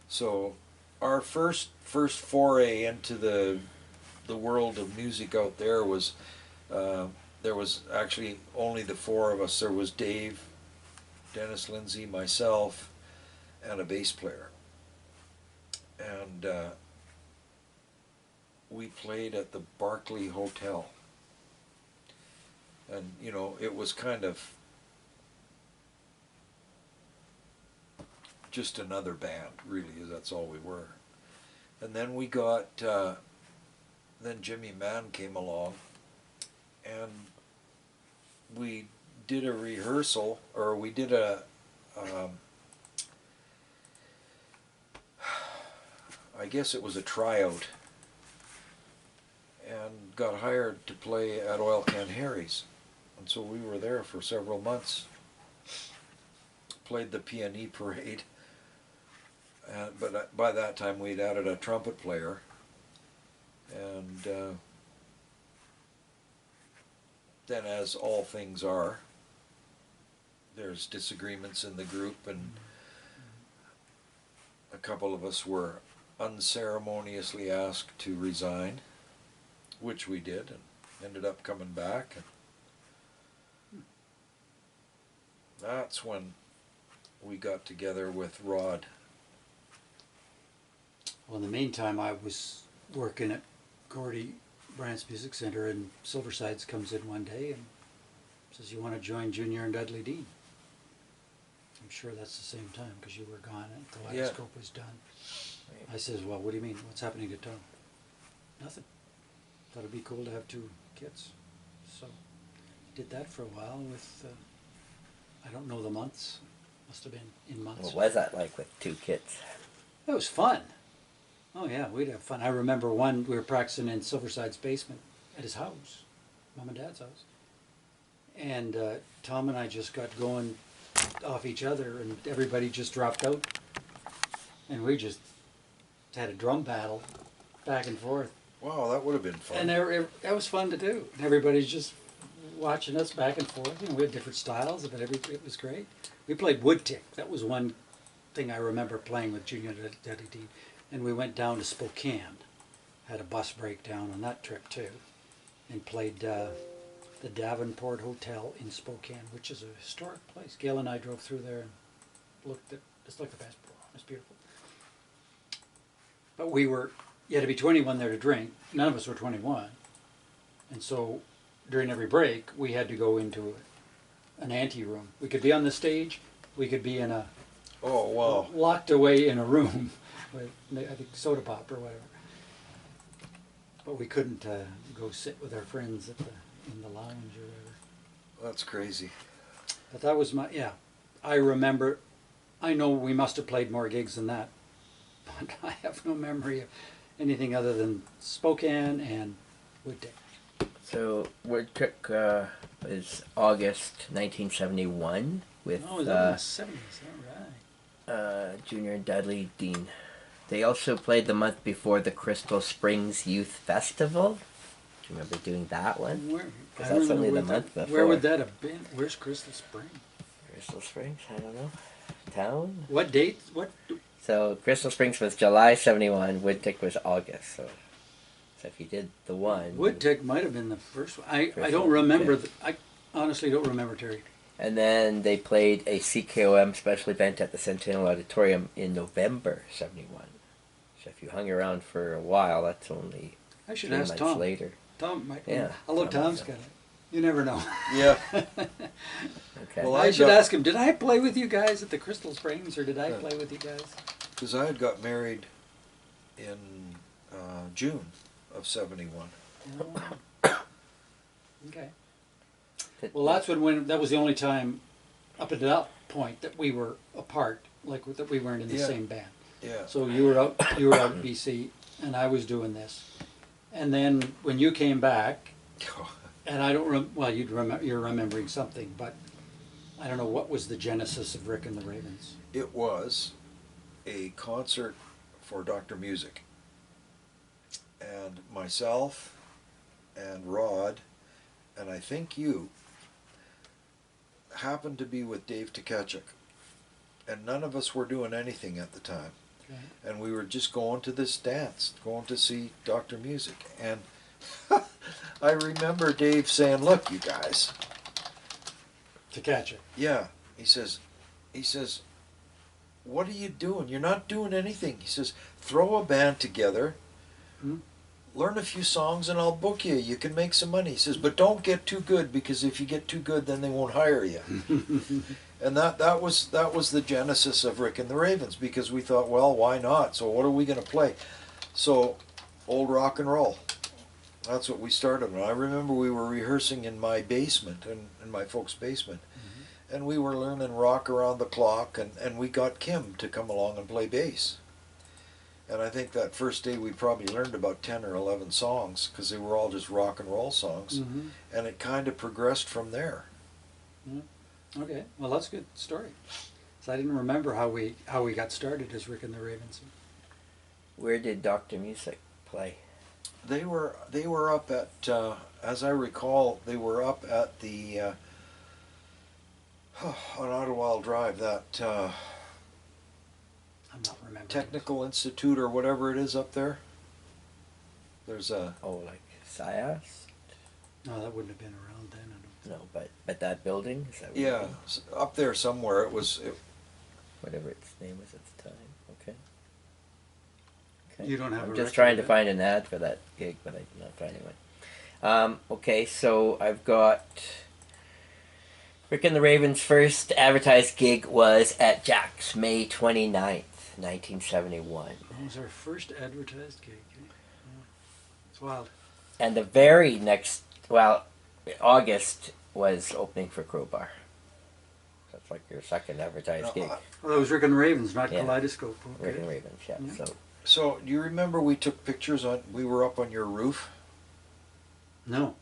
B: So our first foray into the world of music out there was actually only the 4 of us. There was Dave, Dennis Lindsay, myself, and a bass player. And we played at the Barclay Hotel. And, you know, it was kind of just another band, really. That's all we were. And then we got, then Jimmy Mann came along, and we did a rehearsal, or we did I guess it was a tryout, and got hired to play at Oil Can Harry's. And so we were there for several months, played the Peony Parade, but by that time we'd added a trumpet player, and then, as all things are, there's disagreements in the group, and a couple of us were unceremoniously asked to resign, which we did, and ended up coming back. And that's when we got together with Rod.
C: Well, in the meantime, I was working at Gordy Brandt's Music Center, and Silversides comes in one day and says, "You want to join Junior and Dudley Dean?" I'm sure that's the same time because you were gone and Kaleidoscope was done. I says, "Well, what do you mean? What's happening to Tom?" "Nothing. Thought it'd be cool to have two kids." So did that for a while with, I don't know the months. Must have been in months.
A: What was that like with two kids?
C: It was fun. Oh yeah, we'd have fun. I remember one, we were practicing in Silverside's basement at his house, Mom and Dad's house. And Tom and I just got going off each other, and everybody just dropped out. And we just had a drum battle back and forth.
B: Wow, that would have been fun.
C: And that was fun to do. And everybody's just watching us back and forth. You know, we had different styles, but it was great. We played wood tick. That was one thing I remember playing with Junior Dudley Dean. And we went down to Spokane. Had a bus breakdown on that trip too. And played the Davenport Hotel in Spokane, which is a historic place. Gail and I drove through there and looked at, it's like the passport. It's beautiful. But you had to be 21 there to drink. None of us were 21. And so during every break, we had to go into an ante room. We could be on the stage, we could be in a,
B: Oh, wow.
C: locked away in a room with, I think, soda pop or whatever. But we couldn't go sit with our friends in the lounge or whatever.
B: That's crazy.
C: But that was I remember, I know we must have played more gigs than that, but I have no memory of anything other than Spokane and Wood Tick.
A: So Wood Tick is August 1971 with
C: Oh, is that in the 70s? All right.
A: Junior and Dudley Dean. They also played the month before the Crystal Springs Youth Festival. Do you remember doing that one?
C: Where?
A: Because that's only the month before.
C: Where would that have been? Where's Crystal Spring?
A: Crystal Springs? I don't know. Town?
C: What date? What?
A: So Crystal Springs was July 71. Wood Tick was August. So if you did the one.
C: Wood Tick might have been the first one. I
A: First
C: don't
A: one,
C: remember.
A: yeah.
C: I honestly don't remember, Terry.
A: And then they played a CKOM special event at the Centennial Auditorium in November 71. So if you hung around for a while, that's only
C: I should
A: 3
C: ask
A: months
C: Tom.
A: later.
C: Tom might.
A: Yeah,
C: Although
A: Tom
C: Tom's
A: might
C: got it. You never know.
B: Yeah.
A: Okay.
B: Well,
C: I should ask him, did I play with you guys at the Crystal Springs, or did I play with you guys?
B: Because I had got married in June of 71.
C: Oh. Okay. Well, that's when that was the only time up at that point that we were apart, like that we weren't in the
B: Yeah.
C: same band.
B: Yeah.
C: So you were out at BC, and I was doing this, and then when you came back, and I don't well, you're remembering something, but I don't know what was the genesis of Rick and the Ravens.
B: It was a concert for Dr. Music. And myself and Rod, and I think you, happened to be with Dave Tkachuk. And none of us were doing anything at the time.
C: Okay.
B: And we were just going to this dance, going to see Dr. Music. And I remember Dave saying, "Look, you guys."
C: To catch it.
B: Yeah. He says, "What are you doing? You're not doing anything." He says, "Throw a band together, learn a few songs, and I'll book you. You can make some money." He says, "But don't get too good, because if you get too good, then they won't hire you." And that was the genesis of Rick and the Ravens, because we thought, well, why not? So what are we going to play? So old rock and roll. That's what we started on. I remember we were rehearsing in my basement, in my folks' basement, and we were learning rock around the clock, and we got Kim to come along and play bass. And I think that first day we probably learned about 10 or 11 songs, because they were all just rock and roll songs, and it kind of progressed from there.
C: Okay, well that's a good story. So I didn't remember how we got started as Rick and the Ravens.
A: Where did Dr. Music play?
B: They were up at, as I recall, they were up at the On Ottawa Drive, that
C: I'm not remembering.
B: Technical Institute or whatever it is up there. There's a
A: Oh, like SIAS?
C: No, that wouldn't have been around then. I don't.
A: No, but that building? Is that what you
B: yeah
A: mean?
B: up there somewhere.
A: Whatever its name was at the time. Okay. Okay.
C: You don't have
A: I'm
C: a
A: just
C: record
A: trying
C: of
A: to
C: it?
A: find an ad for that gig, but I did not find one. Okay, so I've got Rick and the Ravens' first advertised gig was at Jack's, May 29th, 1971.
C: That was our first advertised gig. Eh? Yeah. It's wild.
A: And the very next, well, August was opening for Crowbar. That's like your second advertised gig.
C: Well, that was Rick and the Ravens, not
A: Yeah.
C: Kaleidoscope. Okay.
A: Rick and the Ravens, yeah.
C: Yeah.
B: So do you remember we took pictures on? We were up on your roof.
C: No.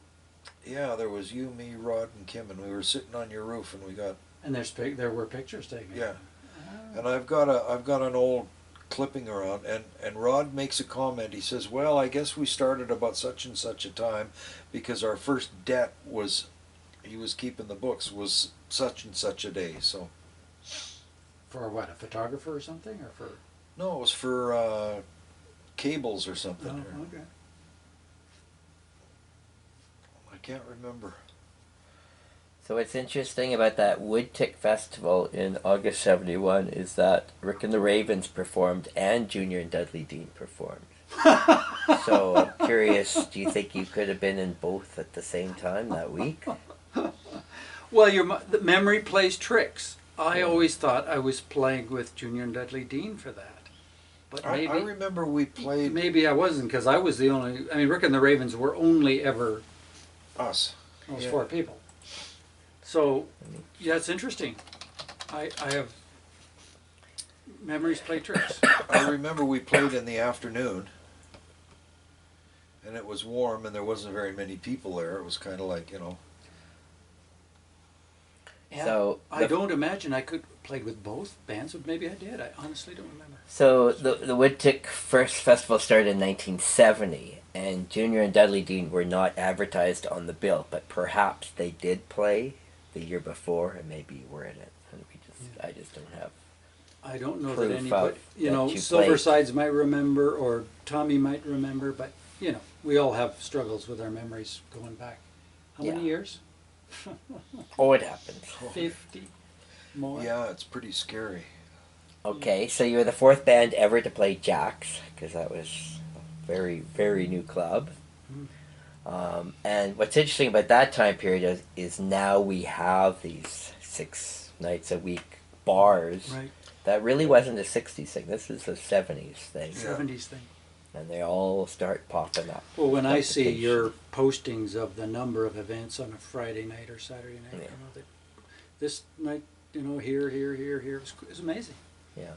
B: Yeah, there was you, me, Rod, and Kim, and we were sitting on your roof, and we got
C: And there were pictures taken.
B: yeah. And I've got an old clipping around, and Rod makes a comment. He says, "Well, I guess we started about such and such a time, because our first debt was, he was keeping the books, was such and such a day." So
C: For what, a photographer or something, or for?
B: no, it was for cables or something.
C: Oh, okay.
B: I can't remember.
A: So what's interesting about that Woodtick Festival in August 71 is that Rick and the Ravens performed and Junior and Dudley Dean performed. So I'm curious, do you think you could have been in both at the same time that week?
C: Well, the memory plays tricks. I always thought I was playing with Junior and Dudley Dean for that. But
B: I remember we played
C: maybe I wasn't, because I was the only. I mean, Rick and the Ravens were only ever
B: us.
C: those
B: Yeah.
C: 4 people. So, yeah, it's interesting. I have memories play tricks.
B: I remember we played in the afternoon, and it was warm, and there wasn't very many people there. It was kind of like,
C: Yeah,
A: So
C: I don't imagine I could played with both bands, but maybe I did. I honestly don't remember.
A: So the Woodtick first festival started in 1970, and Junior and Dudley Dean were not advertised on the bill, but perhaps they did play the year before, and maybe you were in it. And I just don't have.
C: I don't know
A: Proof
C: that anybody,
A: that you
C: Silver
A: played.
C: Sides might remember, or Tommy might remember, but we all have struggles with our memories going back. How many
A: Yeah.
C: years?
A: Oh, it happens.
C: 50 more.
B: yeah, it's pretty scary.
A: Okay, so you were the 4th band ever to play Jack's, because that was a very, very new club. And what's interesting about that time period is now we have these 6 nights a week bars.
C: Right.
A: That really wasn't a 60s thing. This is a 70s thing.
C: 70s thing.
A: And they all start popping up.
C: Well, when I see
A: Notifications.
C: your postings of the number of events on a Friday night or Saturday night,
A: Yeah.
C: this night, here, it's amazing.
A: Yeah.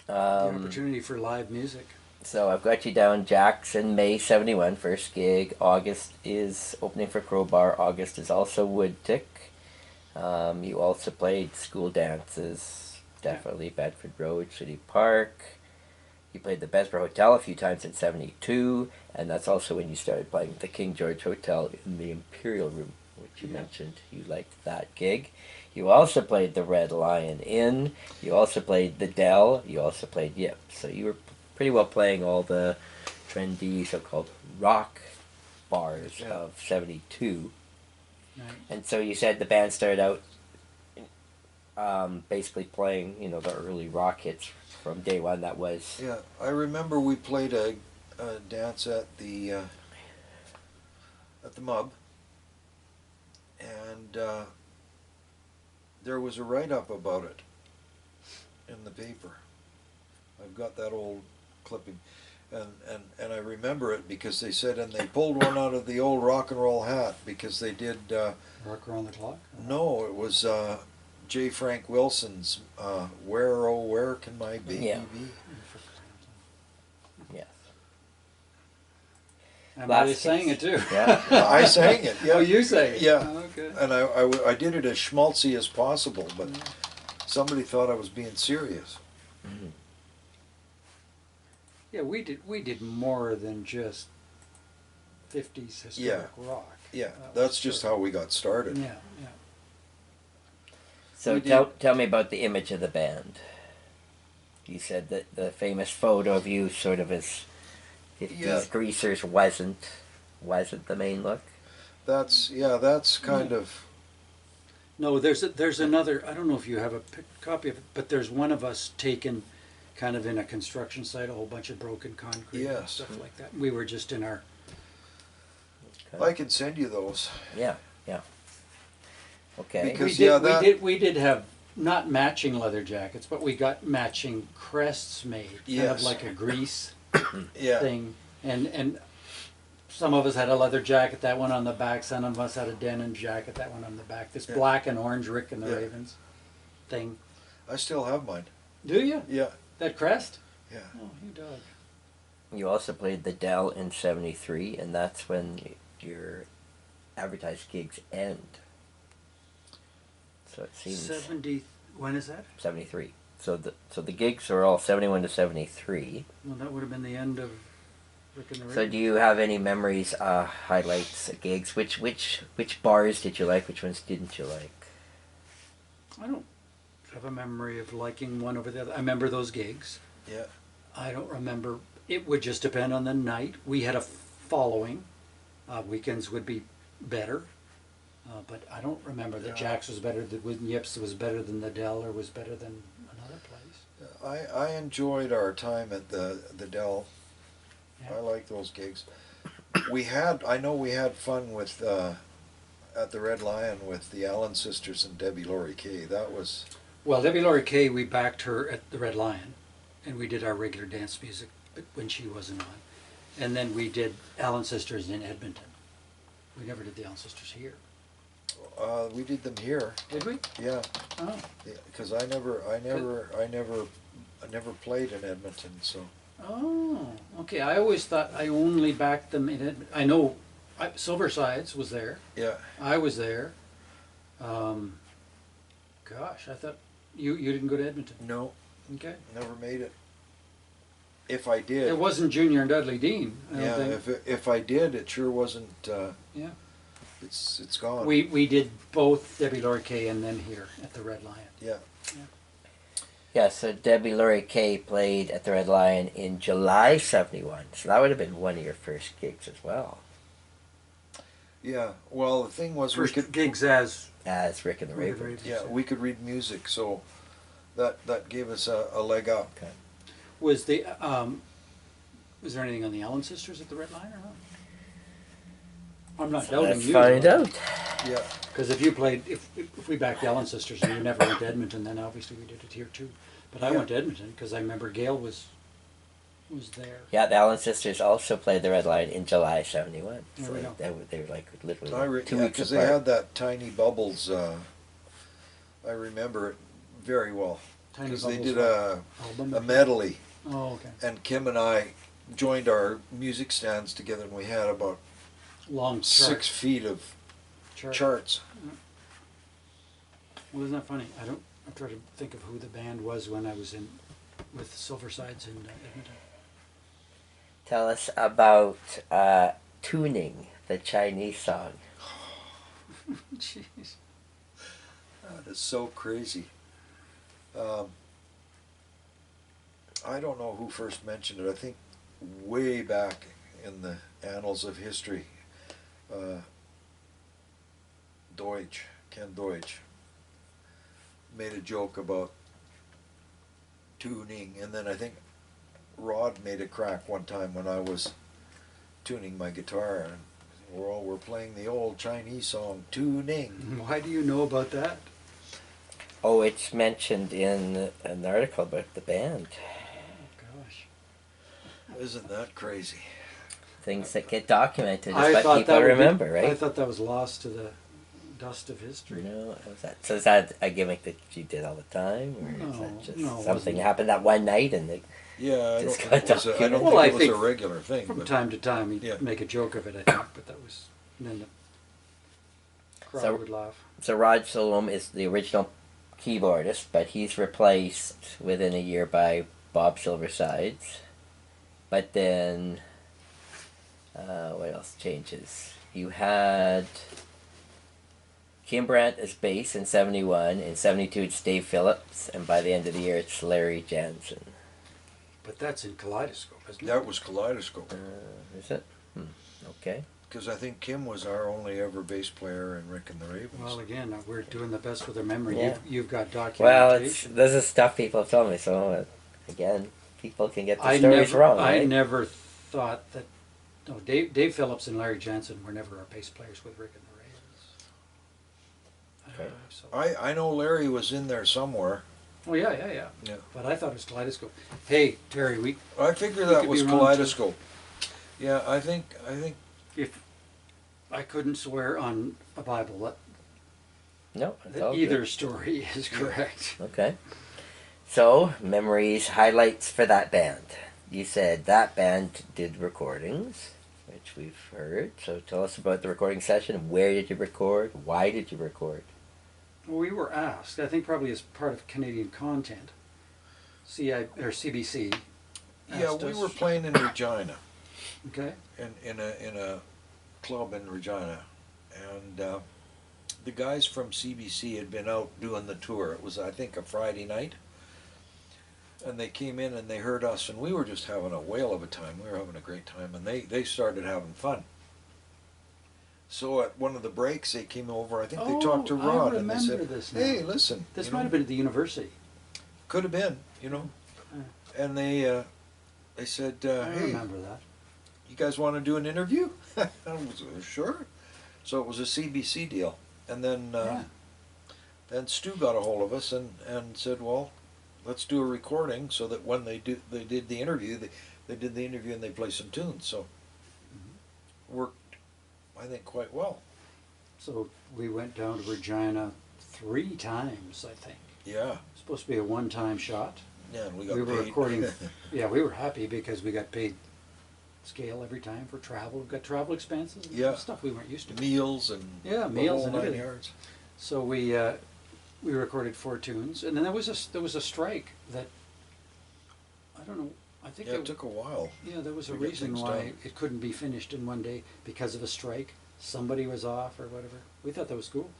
C: The opportunity for live music.
A: So I've got you down. Jackson, May 71, first gig. August is opening for Crowbar. August is also Woodtick. You also played school dances, definitely Bedford Road, City Park. You played the Besborough Hotel a few times in 72, and that's also when you started playing at the King George Hotel in the Imperial Room, which you mentioned you liked that gig. You also played the Red Lion Inn. You also played the Dell. You also played Yip. So you were pretty well playing all the trendy so-called rock bars of 72.
C: Right.
A: And so you said the band started out basically playing, the early rock hits from day one. That was...
B: Yeah, I remember we played a dance at the Mub, and there was a write-up about it in the paper. I've got that old clipping, and I remember it because they said, and they pulled one out of the old rock and roll hat, because they did
C: Rock Around the Clock?
B: no, it was J. Frank Wilson's Where Oh Where Can My Baby
A: Yeah.
B: Be?
A: Yes.
C: And
A: Last
C: I sang it too.
A: Yeah.
B: I sang it, yeah.
C: Oh, you sang it?
B: Yeah.
C: Oh, okay.
B: And I did it as schmaltzy as possible, but somebody thought I was being serious.
A: Mhm.
C: Yeah, we did more than just 50s historic rock.
B: Yeah,
C: That
B: that's
C: was
B: just
C: sort
B: how we got started.
C: Yeah, yeah.
A: So
C: We
A: tell me about the image of the band. You said that the famous photo of you sort of as if
B: Yeah.
A: these greasers wasn't the main look.
B: That's kind of
C: No, there's another. I don't know if you have a copy of it, but there's one of us taken, kind of in a construction site, a whole bunch of broken concrete and
B: Yes.
C: stuff like that. We were just in our.
B: I can send you those.
A: Yeah. Okay.
B: Because-
C: We did have not matching leather jackets, but we got matching crests made, kind of
B: Yes.
C: like a grease
B: Yeah.
C: thing, and some of us had a leather jacket, that one on the back. Some of us had a denim jacket, that one on the back. This
B: Yeah.
C: black and orange Rick and the
B: Yeah.
C: Ravens thing.
B: I still have mine.
C: Do you?
B: Yeah.
C: That crest?
B: Yeah.
C: Oh, you dog.
A: You also played the Dell in '73, and that's when your advertised gigs end. So it seems
C: 70. When is that?
A: '73. So the gigs are all '71 to '73.
C: Well, that would have been the end of Rick and the Ravens.
A: So do you have any memories, highlights, gigs? Which bars did you like? Which ones didn't you like?
C: I don't have a memory of liking one over the other. I remember those gigs.
B: Yeah.
C: I don't remember. It would just depend on the night. We had a following. Weekends would be better. But I don't remember that Jack's was better than Yips was better than the Dell or was better than another place.
B: I enjoyed our time at the Dell.
C: Yeah.
B: I like those gigs. I know we had fun with at the Red Lion with the Allen sisters and Debbie Laurie Kay. That was
C: Well, Debbie Laurie Kay, we backed her at the Red Lion, and we did our regular dance music when she wasn't on. And then we did Allen Sisters in Edmonton. We never did the Allen Sisters here.
B: we did them here.
C: Did we?
B: Yeah,
C: Oh.
B: because I never played in Edmonton. So
C: Oh, okay. I always thought I only backed them in Edmonton. I know Silversides was there.
B: yeah,
C: I was there. Gosh, I thought you didn't go to Edmonton.
B: no,
C: Okay.
B: never made it. If I did,
C: It wasn't Junior and Dudley Dean, I don't
B: yeah,
C: think.
B: if I did, it sure wasn't.
C: Yeah.
B: It's gone.
C: We did both Debbie Laurie Kay and then here at the Red Lion.
B: Yeah.
A: Yeah, so Debbie Laurie Kay played at the Red Lion in July '71. So that would have been one of your first gigs as well,
B: Yeah. Well, the thing was
C: First
B: we could
C: gigs as
A: as Rick and the
C: Rick and the
A: Ravens.
C: Ravens.
B: yeah we could read music, so that gave us a leg up.
A: Okay.
C: Was was there anything on the Allen Sisters at the Red Lion or not? I'm not doubting
A: Let's
C: you.
A: find out.
B: Yeah.
C: Because if you played, if we backed the Allen Sisters and you never went to Edmonton, then obviously we did it here too. But I
B: Yeah.
C: went to Edmonton because I remember Gail was there.
A: Yeah, the Allen sisters also played the Red Lion in July '71.
C: There
A: So
C: we go.
A: they were like literally 2 weeks
B: Because
A: apart.
B: they had that Tiny Bubbles. I remember it very well
C: Tiny
B: because they
C: Bubbles
B: did
C: album.
B: a medley,
C: Oh, okay.
B: and Kim and I joined our music stands together, and we had about
C: Long
B: 6 feet of charts.
C: Well, isn't that funny? I'm trying to think of who the band was when I was in with Silversides in Edmonton.
A: Tell us about Tuning, the Chinese song.
C: Jeez.
B: That is so crazy. I don't know who first mentioned it. I think way back in the annals of history, Ken Deutsch, made a joke about tuning, and then I think Rod made a crack one time when I was tuning my guitar, and we're playing the old Chinese song Tuning.
C: Why do you know about that?
A: Oh, it's mentioned in an article about the band.
C: Oh, gosh.
B: Isn't that crazy?
A: Things that get documented
C: I
A: is what
C: thought
A: people
C: that would
A: remember,
C: I
A: right?
C: thought that was lost to the dust of history.
A: No, so is that a gimmick that you did all the time, or is
C: No,
A: that just
C: no, it
A: something
C: wasn't.
A: that happened that one night and they,
B: Yeah, I
A: Just
B: don't
A: got
B: think it was a, I don't
A: documented.
C: Well, I
B: think it was
C: think
B: a regular thing.
C: From
B: But
C: time to time, he'd
B: Yeah.
C: make a joke of it, I think, but that was, and then the crowd
A: So-
C: would laugh.
A: so Rod Solom is the original keyboardist, but he's replaced within a year by Bob Silversides. But then, what else changes? You had Kim Brandt is bass in 71. In 72, it's Dave Phillips. And by the end of the year, it's Larry Jansen.
C: But that's in Kaleidoscope, isn't it?
B: That was Kaleidoscope.
A: Is it? Okay.
B: Because I think Kim was our only ever bass player in Rick and the Ravens.
C: Well, again, we're doing the best with our memory.
A: Yeah.
C: You've got
A: Well,
C: documentation.
A: this is stuff people tell me, so again, people can get the stories wrong,
C: I
A: right?
C: never thought that. No, Dave Phillips and Larry Jansen were never our bass players with Rick and the Ravens.
A: Okay.
C: So.
B: I know Larry was in there somewhere.
C: Oh yeah.
B: Yeah.
C: But I thought it was Kaleidoscope. Hey, Terry,
B: I figured
C: We
B: that
C: could
B: was
C: be wrong, too.
B: Kaleidoscope. Yeah, I think
C: if I couldn't swear on a Bible
A: No, it's
C: that
A: all
C: either
A: good.
C: story is correct.
A: Okay. So, memories, highlights for that band. You said that band did recordings, which we've heard. So tell us about the recording session. Where did you record? Why did you record?
C: Well, we were asked, I think probably as part of Canadian content, CBC.
B: yeah,
C: asked
B: we
C: us-
B: were playing in Regina,
C: Okay.
B: in a club in Regina, and the guys from CBC had been out doing the tour. It was, I think, a Friday night, and they came in and they heard us, and we were just having a whale of a time. We were having a great time, and they started having fun. So at one of the breaks, they came over. I think they talked to
C: Oh, I
B: Rod, and they
C: remember
B: said,
C: this now.
B: "Hey, listen,
C: This
B: you
C: might
B: know,
C: have been at the university.
B: could have been, you know." And they said,
C: I
B: "Hey,
C: remember that.
B: you guys want to do an interview?" I was sure. So it was a CBC deal, and then
C: Yeah.
B: then Stu got a hold of us and said, "Well, let's do a recording so that when they did the interview, they did the interview and they play some tunes." So worked, I think, quite well.
C: So we went down to Regina 3 times, I think.
B: Yeah,
C: Supposed to be a one-time shot.
B: yeah, and we got
C: We were
B: paid.
C: recording. Yeah, we were happy because we got paid scale every time for travel. We got travel expenses. And
B: Yeah.
C: stuff we weren't used to.
B: Meals and
C: Yeah,
B: the
C: meals
B: whole
C: and
B: 9
C: everything.
B: yards.
C: So we recorded 4 tunes, and then there was a strike that I don't know. I think
B: Yeah, it took a while.
C: there was a
B: to get
C: reason
B: things
C: why
B: done.
C: it couldn't be finished in one day because of a strike. Somebody was off or whatever. We thought that was cool.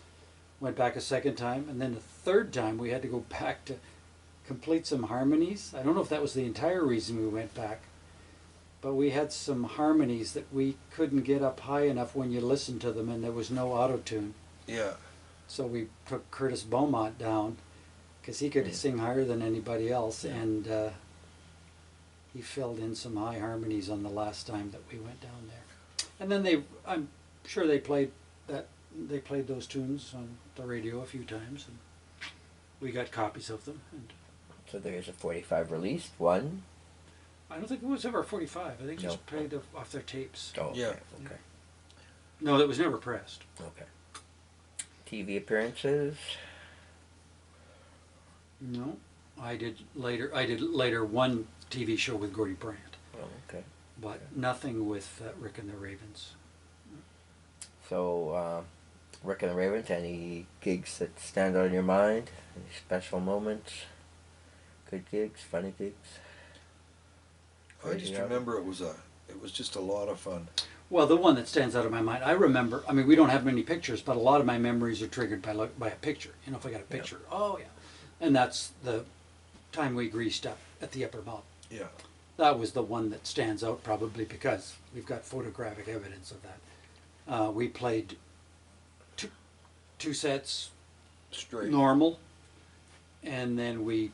C: Went back a second time, and then the third time we had to go back to complete some harmonies. I don't know if that was the entire reason we went back, but we had some harmonies that we couldn't get up high enough when you listened to them, and there was no auto tune.
B: Yeah,
C: So we took Curtis Beaumont down because he could sing higher than anybody else, and he filled in some high harmonies on the last time that we went down there. And then I'm sure they played those tunes on the radio a few times, and we got copies of them. And
A: So there's a 45 released, one.
C: I don't think it was ever 45. I think
A: No.
C: just played off their tapes.
A: Oh, okay.
B: Yeah.
A: Okay.
C: No, that was never pressed.
A: Okay. TV appearances.
C: No, I did later one TV show with Gordy Brandt,
A: Oh, okay.
C: but nothing with Rick and the Ravens.
A: So, Rick and the Ravens, any gigs that stand out in your mind? Any special moments? Good gigs, funny gigs?
B: I just remember it was just a lot of fun.
C: Well, the one that stands out in my mind, I remember. I mean, we don't have many pictures, but a lot of my memories are triggered by a picture. You know, if I got a picture, oh yeah, and that's the time we greased up at the Upper Mountain.
B: Yeah,
C: That was the one that stands out probably because we've got photographic evidence of that. We played two sets
B: straight.
C: normal, and then we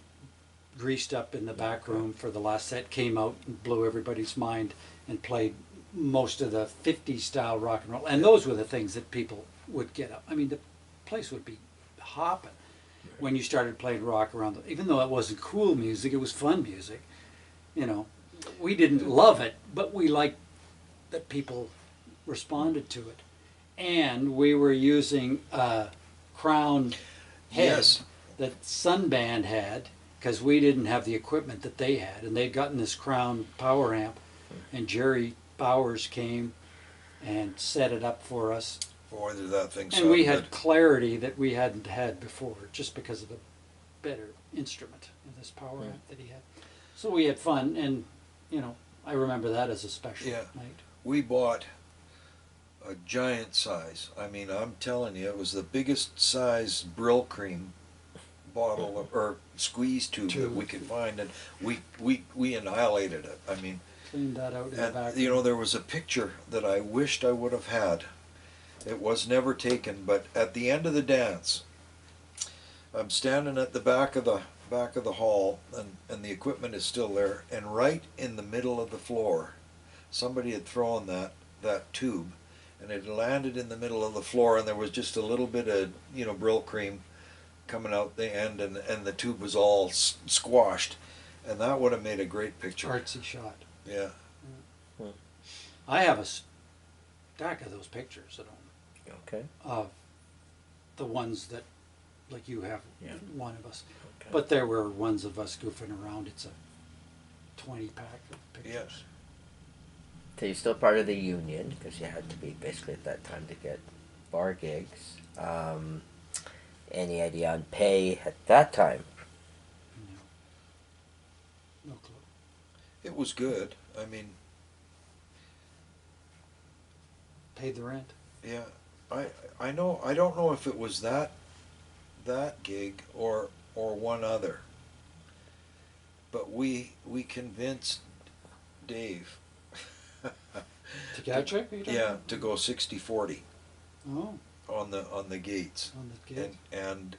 C: greased up in the back room for the last set, came out and blew everybody's mind and played most of the 50s style rock and roll. And those were the things that people would get up. I mean, the place would be hopping when you started playing rock around. Even though it wasn't cool music, it was fun music. You know, we didn't love it, but we liked that people responded to it. And we were using a Crown head
B: Yes.
C: that Sunband had, because we didn't have the equipment that they had, and they'd gotten this Crown power amp, and Jerry Bowers came and set it up for us,
B: Boy, did that thing
C: and
B: sound
C: we had
B: good.
C: clarity that we hadn't had before, just because of the better instrument of this power amp that he had. So we had fun, and you know, I remember that as a special
B: Yeah.
C: night.
B: We bought a giant size. I mean, I'm telling you, it was the biggest size Brill cream bottle or squeeze tube that we could find, and we annihilated it. I mean,
C: Cleaned that out in the
B: and
C: back.
B: you know, there was a picture that I wished I would have had. It was never taken, but at the end of the dance, I'm standing at the back of the hall, and the equipment is still there, and right in the middle of the floor, somebody had thrown that tube, and it landed in the middle of the floor, and there was just a little bit of, you know, Brill cream coming out the end, and the tube was all squashed, and that would have made a great picture.
C: Artsy shot.
B: Yeah.
C: I have a stack of those pictures at home.
A: Okay.
C: Of the ones that, like you have,
A: Yeah.
C: one of us.
A: Okay.
C: But there were ones of us goofing around. It's a 20-pack of pictures.
B: Yes.
A: So you're still part of the union because you had to be basically at that time to get bar gigs. Any idea on pay at that time?
C: No clue.
B: It was good. I mean,
C: Paid the rent.
B: yeah. I know. I don't know if it was that gig or one other. But we convinced Dave.
C: To catch it?
B: Yeah, to go 60-40
C: Oh,
B: on the gates.
C: on the kids.
B: And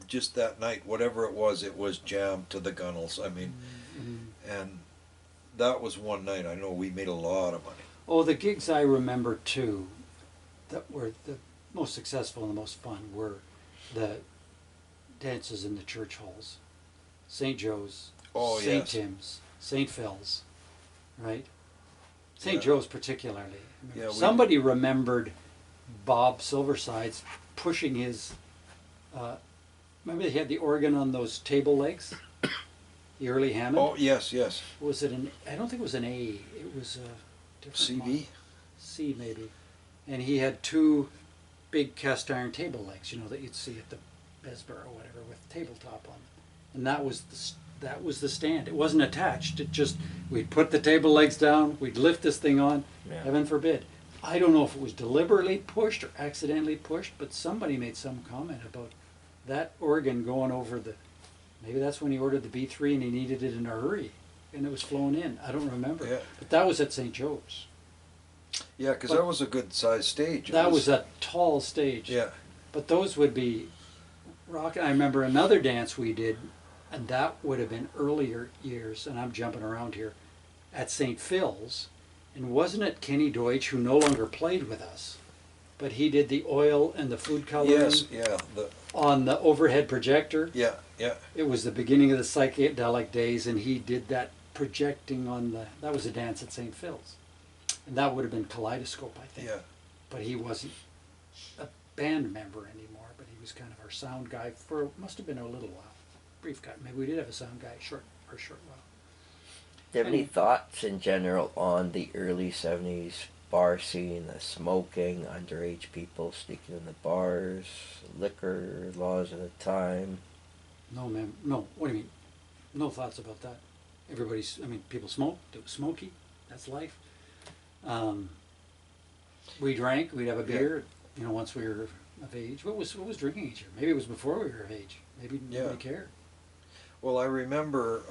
B: just that night, whatever it was jammed to the gunnels. I mean, and that was one night. I know we made a lot of money.
C: Oh, the gigs I remember too, that were the most successful and the most fun were the dances in the church halls. St. Joe's,
B: Oh,
C: St.
B: yes.
C: Tim's, St. Phil's, right? St.
B: Yeah.
C: Joe's particularly.
B: Yeah, we
C: Somebody remembered Bob Silversides pushing his, remember he had the organ on those table legs? The early Hammond?
B: Oh, yes, yes.
C: Was it I don't think it was an A, it was a different model.
B: CV?
C: C maybe. And he had two big cast iron table legs, you know, that you'd see at the Besborough or whatever with tabletop on. And that was the stand. It wasn't attached. It just, we'd put the table legs down, we'd lift this thing on,
A: Yeah.
C: heaven forbid. I don't know if it was deliberately pushed or accidentally pushed, but somebody made some comment about that organ going over the, maybe that's when he ordered the B3 and he needed it in a hurry. And it was flown in. I don't remember.
B: Yeah.
C: But that was at St. Joe's.
B: Yeah, because
C: But
B: that was a good sized stage. It
C: That was a tall stage.
B: Yeah.
C: But those would be rock. I remember another dance we did, and that would have been earlier years, and I'm jumping around here, at St. Phil's. And wasn't it Kenny Deutsch, who no longer played with us, but he did the oil and the food coloring
B: Yes, yeah.
C: on the overhead projector?
B: Yeah, yeah.
C: It was the beginning of the psychedelic days, and he did that projecting on that was a dance at St. Phil's. And that would have been Kaleidoscope, I think.
B: Yeah.
C: But he wasn't a band member anymore, but he was kind of our sound guy for, must have been a little while. Brief guy. Maybe we did have a sound guy for a short while.
A: Do you have any thoughts in general on the early 70s bar scene, the smoking, underage people sneaking in the bars, liquor laws at the time?
C: No, ma'am. No. What do you mean? No thoughts about that. People smoked. It was smoky. That's life. We drank. We'd have a beer. You know, once we were of age. What was drinking age here? Maybe it was before we were of age. Maybe nobody cared.
B: Well, I remember.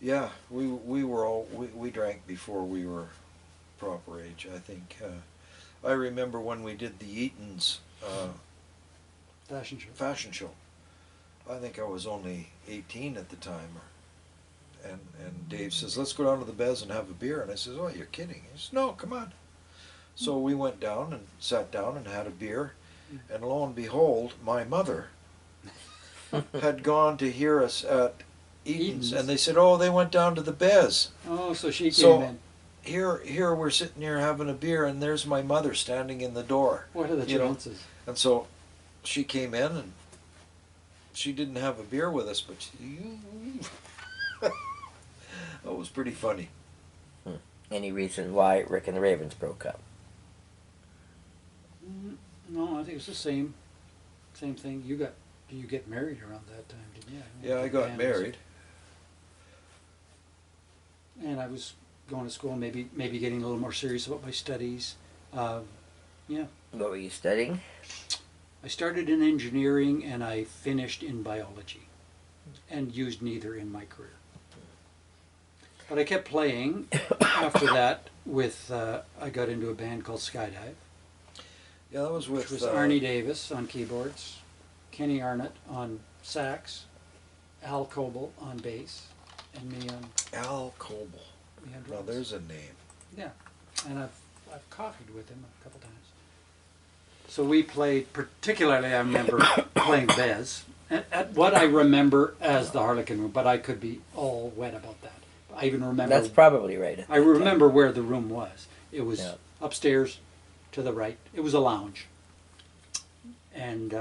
B: Yeah, we drank before we were proper age. I think. I remember when we did the Eaton's fashion show. I think I was only 18 at the time. And Dave says, let's go down to the Bez and have a beer. And I says, oh, you're kidding. He says, no, come on. So we went down and sat down and had a beer. And lo and behold, my mother had gone to hear us at Eaton's. And they said, oh, they went down to the Bez.
C: Oh, so she came in.
B: Here we're sitting here having a beer, and there's my mother standing in the door.
C: What are the chances?
B: And so she came in, and she didn't have a beer with us, but that was pretty funny.
A: Any reason why Rick and the Ravens broke up?
C: No, I think it's the same thing. You get married around that time, didn't you?
B: Yeah, I got married.
C: And I was going to school, maybe getting a little more serious about my studies. Yeah,
A: What were you studying?
C: I started in engineering and I finished in biology, and used neither in my career. But I kept playing after that with, I got into a band called Skydive,
B: Yeah, that was
C: which
B: with
C: was Arnie Davis on keyboards, Kenny Arnott on sax, Al Coble on bass, and me on
B: Al Coble.
C: drums.
B: Now there's a name.
C: Yeah, and I've coffeed with him a couple times. So we played, particularly I remember playing Bez, at what I remember as the Harlequin Room, but I could be all wet about that. I even remember.
A: That's probably right.
C: I remember where the room was. It was
A: Yeah.
C: upstairs to the right. It was a lounge. And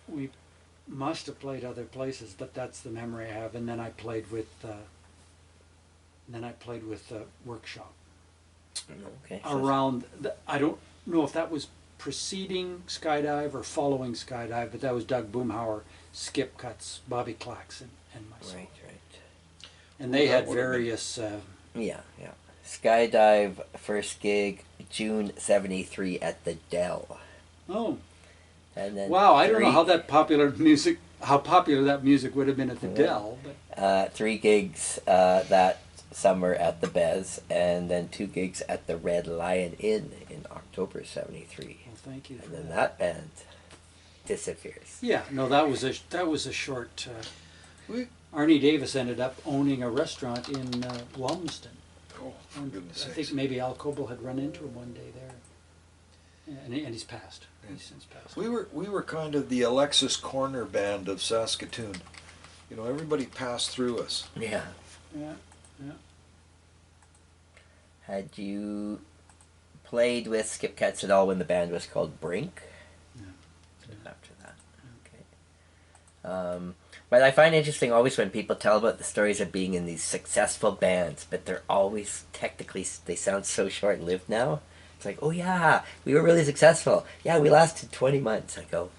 C: we must have played other places, but that's the memory I have. And then I played with Workshop.
A: Okay. So
C: Around, I don't know if that was preceding Skydive or following Skydive, but that was Doug Boomhauer, Skip Cuts, Bobby Claxon, and myself.
A: right.
C: And they
B: Well, that
C: had
B: would've been-
C: various.
A: Yeah. Skydive first gig June '73 at the Dell,
C: Oh,
A: and then
C: wow! I don't know how popular that music would have been at the
A: Yeah.
C: Dell, but
A: 3 gigs that summer at the Bez, and then 2 gigs at the Red Lion Inn in October '73,
C: well, thank you for
A: and then
C: that.
A: that band disappears.
C: Yeah, no, that was a short.
B: We,
C: Arnie Davis ended up owning a restaurant in Lumsden.
B: oh,
C: And
B: goodness
C: I
B: sakes.
C: think maybe Al Coble had run into him one day there. Yeah, and he's passed. He's since passed.
B: We were kind of the Alexis Corner band of Saskatoon. You know, everybody passed through us.
A: Yeah.
C: Yeah.
A: Had you played with Skip Cats at all when the band was called Brink?
C: No.
A: After that. Okay. But I find interesting always when people tell about the stories of being in these successful bands, but they're always technically, they sound so short-lived now. It's like, oh yeah, we were really successful. Yeah, we lasted 20 months. I go,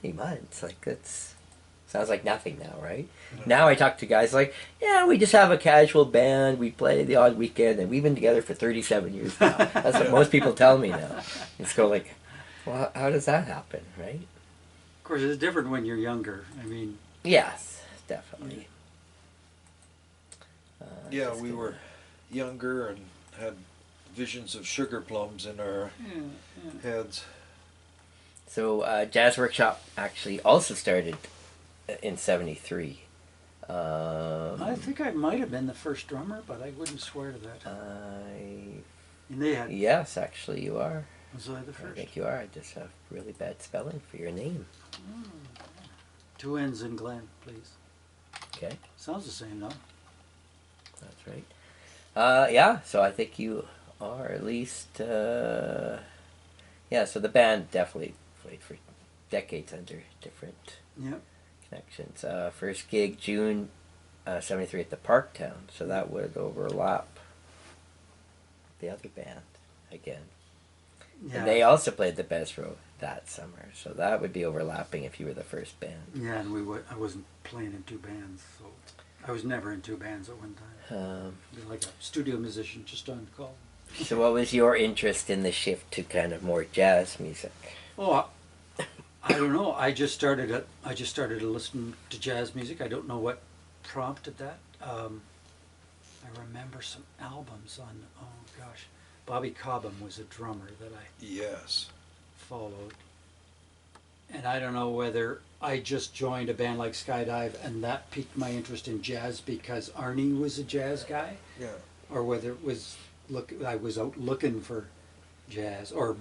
A: 20 months? Like, that's, sounds like nothing now, right? Now I talk to guys like, yeah, we just have a casual band, we play the odd weekend, and we've been together for 37 years now. That's what most people tell me now. It's go like, well, how does that happen, right?
C: Of course, it's different when you're younger. I mean,
A: Yes, definitely.
B: Yeah, we were younger and had visions of sugar plums in our heads.
A: So Jazz Workshop actually also started in '73.
C: I think I might have been the first drummer, but I wouldn't swear to that. And they had.
A: Yes, actually you are.
C: Was I the
A: I
C: first?
A: think you are. I just have really bad spelling for your name.
C: 2 N's in Glen, please.
A: Okay,
C: Sounds the same, though.
A: that's right. Yeah, so I think you are at least. Yeah, so the band definitely played for decades under different
C: Yep.
A: connections. First gig June '73 at the Parktown, so that would overlap the other band again.
C: Yeah.
A: And they also played the Bez Row that summer, so that would be overlapping if you were the first band.
C: Yeah, and I wasn't playing in 2 bands, so I was never in 2 bands at one time. Like a studio musician just on call.
A: So what was your interest in the shift to kind of more jazz music?
C: Oh, I don't know. I just started to listen to jazz music. I don't know what prompted that. I remember some albums on. Oh gosh, Bobby Cobham was a drummer that I
B: Yes.
C: followed, and I don't know whether I just joined a band like Skydive and that piqued my interest in jazz because Arnie was a jazz guy,
B: Yeah.
C: or whether it was I was out looking for jazz or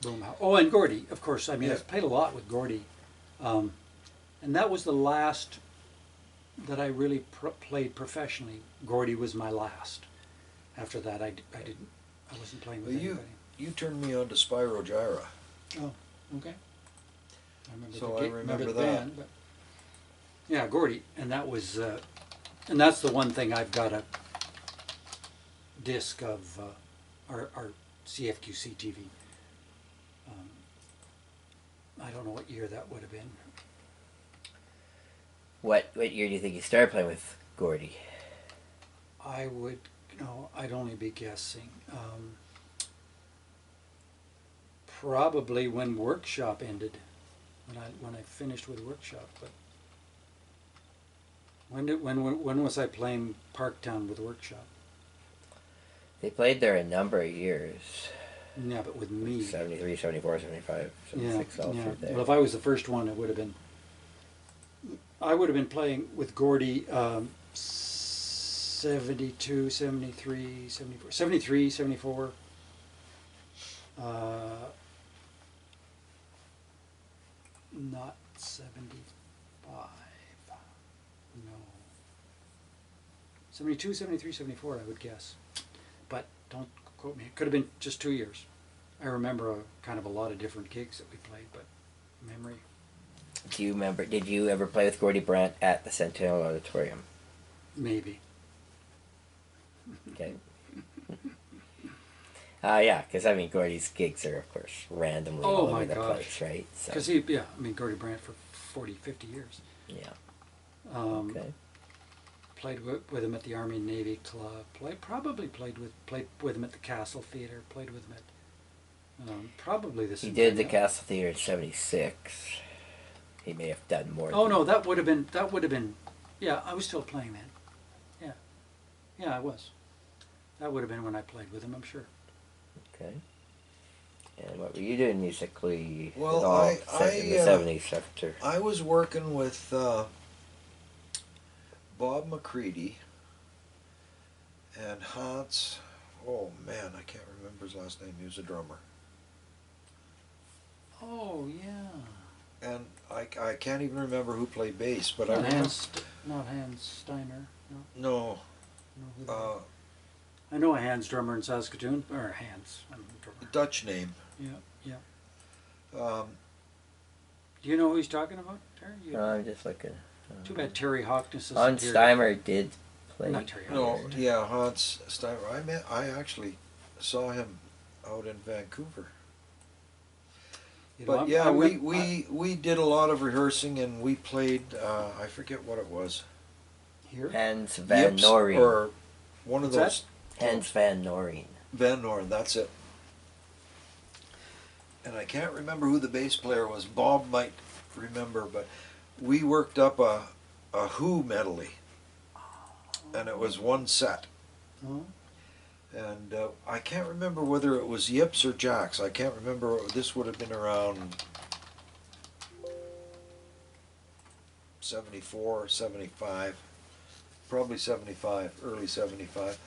C: Boomhauer. Oh, and Gordy, of course. I mean,
B: Yeah.
C: I've played a lot with Gordy, and that was the last that I really played professionally. Gordy was my last. After that, I wasn't playing with
B: Well,
C: anybody.
B: you turned me on to Spyro Gyra.
C: Oh, okay. I remember
B: So
C: the,
B: I remember
C: the
B: that.
C: band, but yeah, Gordy, and that was, and that's the one thing I've got a disc of our CFQC TV. I don't know what year that would have been.
A: What year do you think you started playing with Gordy?
C: I would No, I'd only be guessing. Probably when workshop ended, when I finished with workshop. But when was I playing Parktown with workshop?
A: They played there a number of years.
C: Yeah, but with me.
A: 73, 74, 75, 76, all
C: yeah.
A: through there.
C: Well, if I was the first one, I would have been playing with Gordy 72, 73, 74, 73, 74. Not 75. No. 72, 73, 74, I would guess. But don't quote me. It could have been just 2 years. I remember kind of a lot of different gigs that we played, but memory.
A: Do you remember, did you ever play with Gordy Brandt at the Centennial Auditorium?
C: Maybe.
A: Okay. Yeah, because I mean, Gordy's gigs are, of course, randomly
C: Oh,
A: all
C: my
A: over the
C: gosh.
A: place, right? So,
C: Because Gordy Brandt for 40, 50 years.
A: yeah.
C: Okay. Played with him at the Army and Navy Club. Probably played with him at the Castle Theatre. Played with him at probably the.
A: He did the Castle Theatre in 76. He may have done more.
C: Oh no, that would have been. Yeah, I was still playing then. Yeah, I was. That would have been when I played with him, I'm sure.
A: Okay. And what were you doing musically?
B: Well,
A: in the 70s after?
B: I was working with Bob McCready and Hans. Oh man, I can't remember his last name. He was a drummer.
C: Oh yeah.
B: And I can't even remember who played bass, but
C: Not
B: I remember.
C: Not Hans Steiner. No.
B: No.
C: Who that is. I know a Hans drummer in Saskatoon, or Hans. Drummer.
B: Dutch name.
C: Yeah.
B: Um,
C: Do you know who he's talking about, Terry?
A: No, I'm just looking.
C: Too bad Terry Hoknes isn't
A: Hans
C: here.
A: Steimer did play.
C: Not Terry
B: no,
C: Hoknes.
B: yeah, Hans Steiner. I actually saw him out in Vancouver.
C: You know,
B: But yeah, we did a lot of rehearsing and we played. I forget what it was.
C: Here?
A: Hans Van
B: Yips
A: Noreen.
B: or one of
C: What's
B: those.
A: Hans Van Noreen.
B: Van Norn, that's it. And I can't remember who the bass player was. Bob might remember, but we worked up a Who medley, and it was one set.
C: Oh.
B: And I can't remember whether it was Yips or Jacks. I can't remember. This would have been around 74, 75, probably 75, early 75.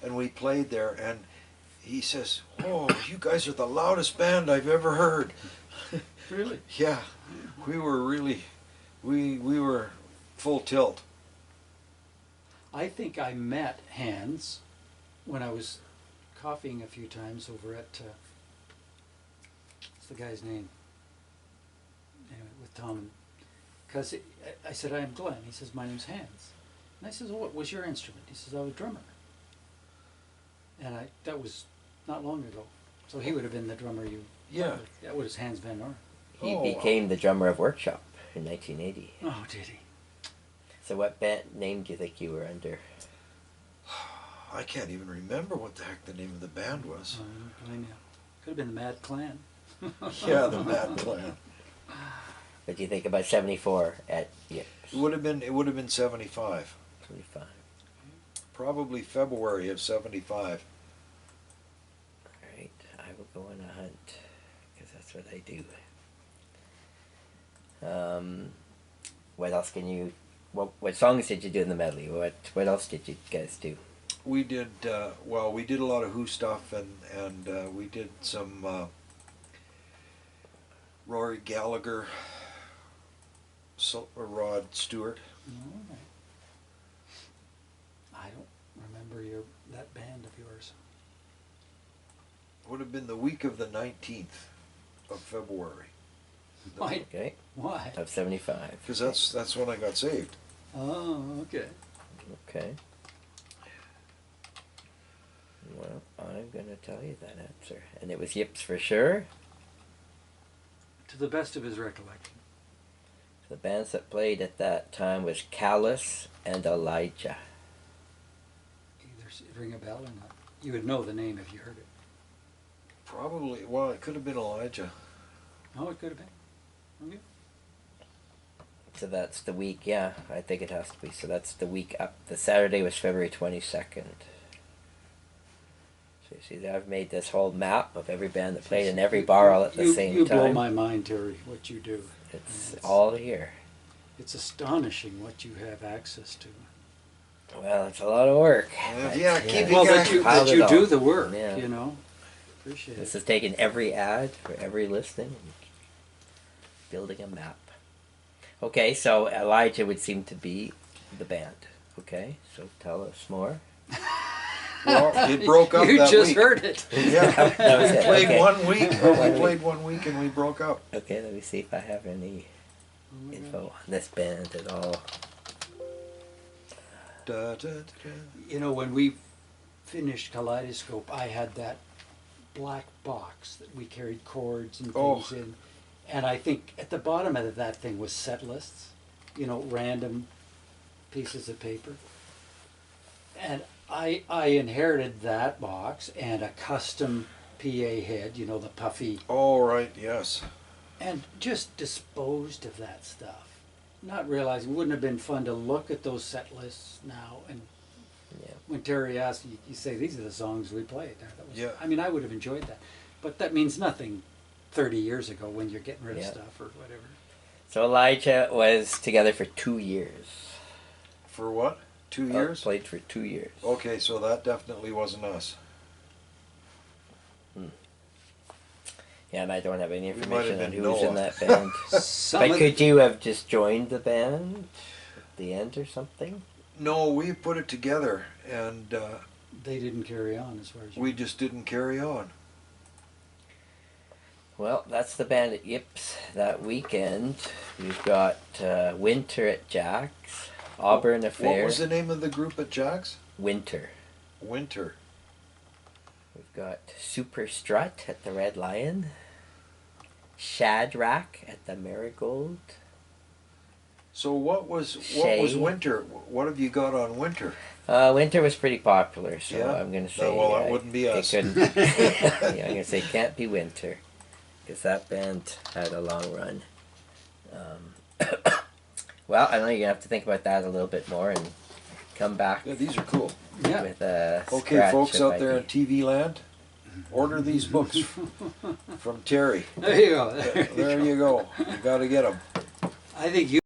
B: And we played there, and he says, "Oh, you guys are the loudest band I've ever heard."
C: Really?
B: Yeah, we were really, we were full tilt.
C: I think I met Hans when I was coffeeing a few times over at, what's the guy's name? Anyway, with Tom. Because I said, "I'm Glenn." He says, "My name's Hans." And I says, "Well, what was your instrument?" He says, "I was a drummer." And that was not long ago. So he would have been the drummer you...
B: Yeah.
C: That was Hans Van Noor.
A: He
B: Oh,
A: became the drummer of Workshop in 1980.
C: Oh, did he?
A: So what band name do you think you were under?
B: I can't even remember what the heck the name of the band was.
C: Oh, I don't blame you. Could have been the Mad Clan.
B: Yeah, the Mad Clan.
A: What do you think about 74 at Yips?
B: It would have been 75.
A: 25.
B: Probably February of 75.
A: Alright, I will go on a hunt, because that's what I do. What else can you... What songs did you do in the medley? What else did you guys do?
B: We did we did a lot of Who stuff, and we did some Rory Gallagher, Rod Stewart.
C: All right. I don't remember that band of yours.
B: Would have been the week of the 19th of February.
C: Why?
A: Okay,
C: Why?
A: of 75.
B: Because that's when I got saved.
C: Oh, okay.
A: Okay. Well, I'm going to tell you that answer. And it was Yips for sure.
C: To the best of his recollection.
A: The bands that played at that time was Callus and Elijah.
C: Either ring a bell or not? You would know the name if you heard it.
B: Probably, well, it could have been Elijah.
C: Oh, it could have been. Okay.
A: So that's the week, yeah, I think it has to be. So that's the week up. The Saturday was February 22nd. So you see, I've made this whole map of every band that played in every bar all at the same
C: You
A: time.
C: blow my mind, Terry, what you do.
A: It's all here.
C: It's astonishing what you have access to.
A: Well, it's a lot of work.
B: Yeah, keep
C: Well,
B: going.
C: that you
A: all.
C: do the work,
A: Yeah.
C: you know. Appreciate
A: This
C: it.
A: is taking every ad for every listing and building a map. Okay, so Elijah would seem to be the band. Okay, so tell us more.
B: Well, it broke up
C: You
B: that
C: just
B: week.
C: heard it.
B: Yeah,
A: That was
B: we
A: it,
B: played
A: okay.
B: 1 week. We played 1 week and we broke up.
A: Okay, let me see if I have any info on this band at all.
B: Da, da, da.
C: You know, when we finished Kaleidoscope, I had that black box that we carried chords and things in. And I think at the bottom of that thing was set lists, you know, random pieces of paper. And I inherited that box and a custom PA head, you know, the puffy,
B: All right, yes.
C: and just disposed of that stuff. Not realizing it wouldn't have been fun to look at those set lists now. And
A: Yeah.
C: when Terry asked, you say, these are the songs we played. That was,
B: Yeah.
C: I mean, I would have enjoyed that. But that means nothing 30 years ago when you're getting rid of
A: Yeah.
C: stuff or whatever.
A: So Elijah was together for 2 years.
B: For what? 2
A: Or
B: years?
A: played for 2 years.
B: Okay, so that definitely wasn't us.
A: Yeah, and I don't have any
B: We might have
A: information on
B: been
A: who was in
B: Noah.
A: that band.
C: Some
A: But
C: of
A: could you have just joined the band at the end or something?
B: No, we put it together and
C: they didn't carry on as far as you
B: we just didn't carry on.
A: Well, that's the band at Yips that weekend. We've got Winter at Jack's, Auburn Affair.
B: What was the name of the group at Jack's?
A: Winter.
B: Winter.
A: We've got Super Strut at the Red Lion, Shadrach at the Marigold.
B: So what was
A: Shay.
B: Winter? What have you got on Winter?
A: Winter was pretty popular, so
B: Yeah?
A: I'm going to say
B: well, that wouldn't be
A: it
B: us.
A: couldn't. Yeah, I'm going to say it can't be Winter, because that band had a long run. Well, I know you're going to have to think about that a little bit more and come back
B: Yeah, these are cool.
C: Yeah.
A: with a
B: Okay,
A: scratch
B: folks
A: of
B: out there in
A: idea.
B: TV land, order these books from Terry.
C: There you go.
B: There you go. You got to get them.
C: I think you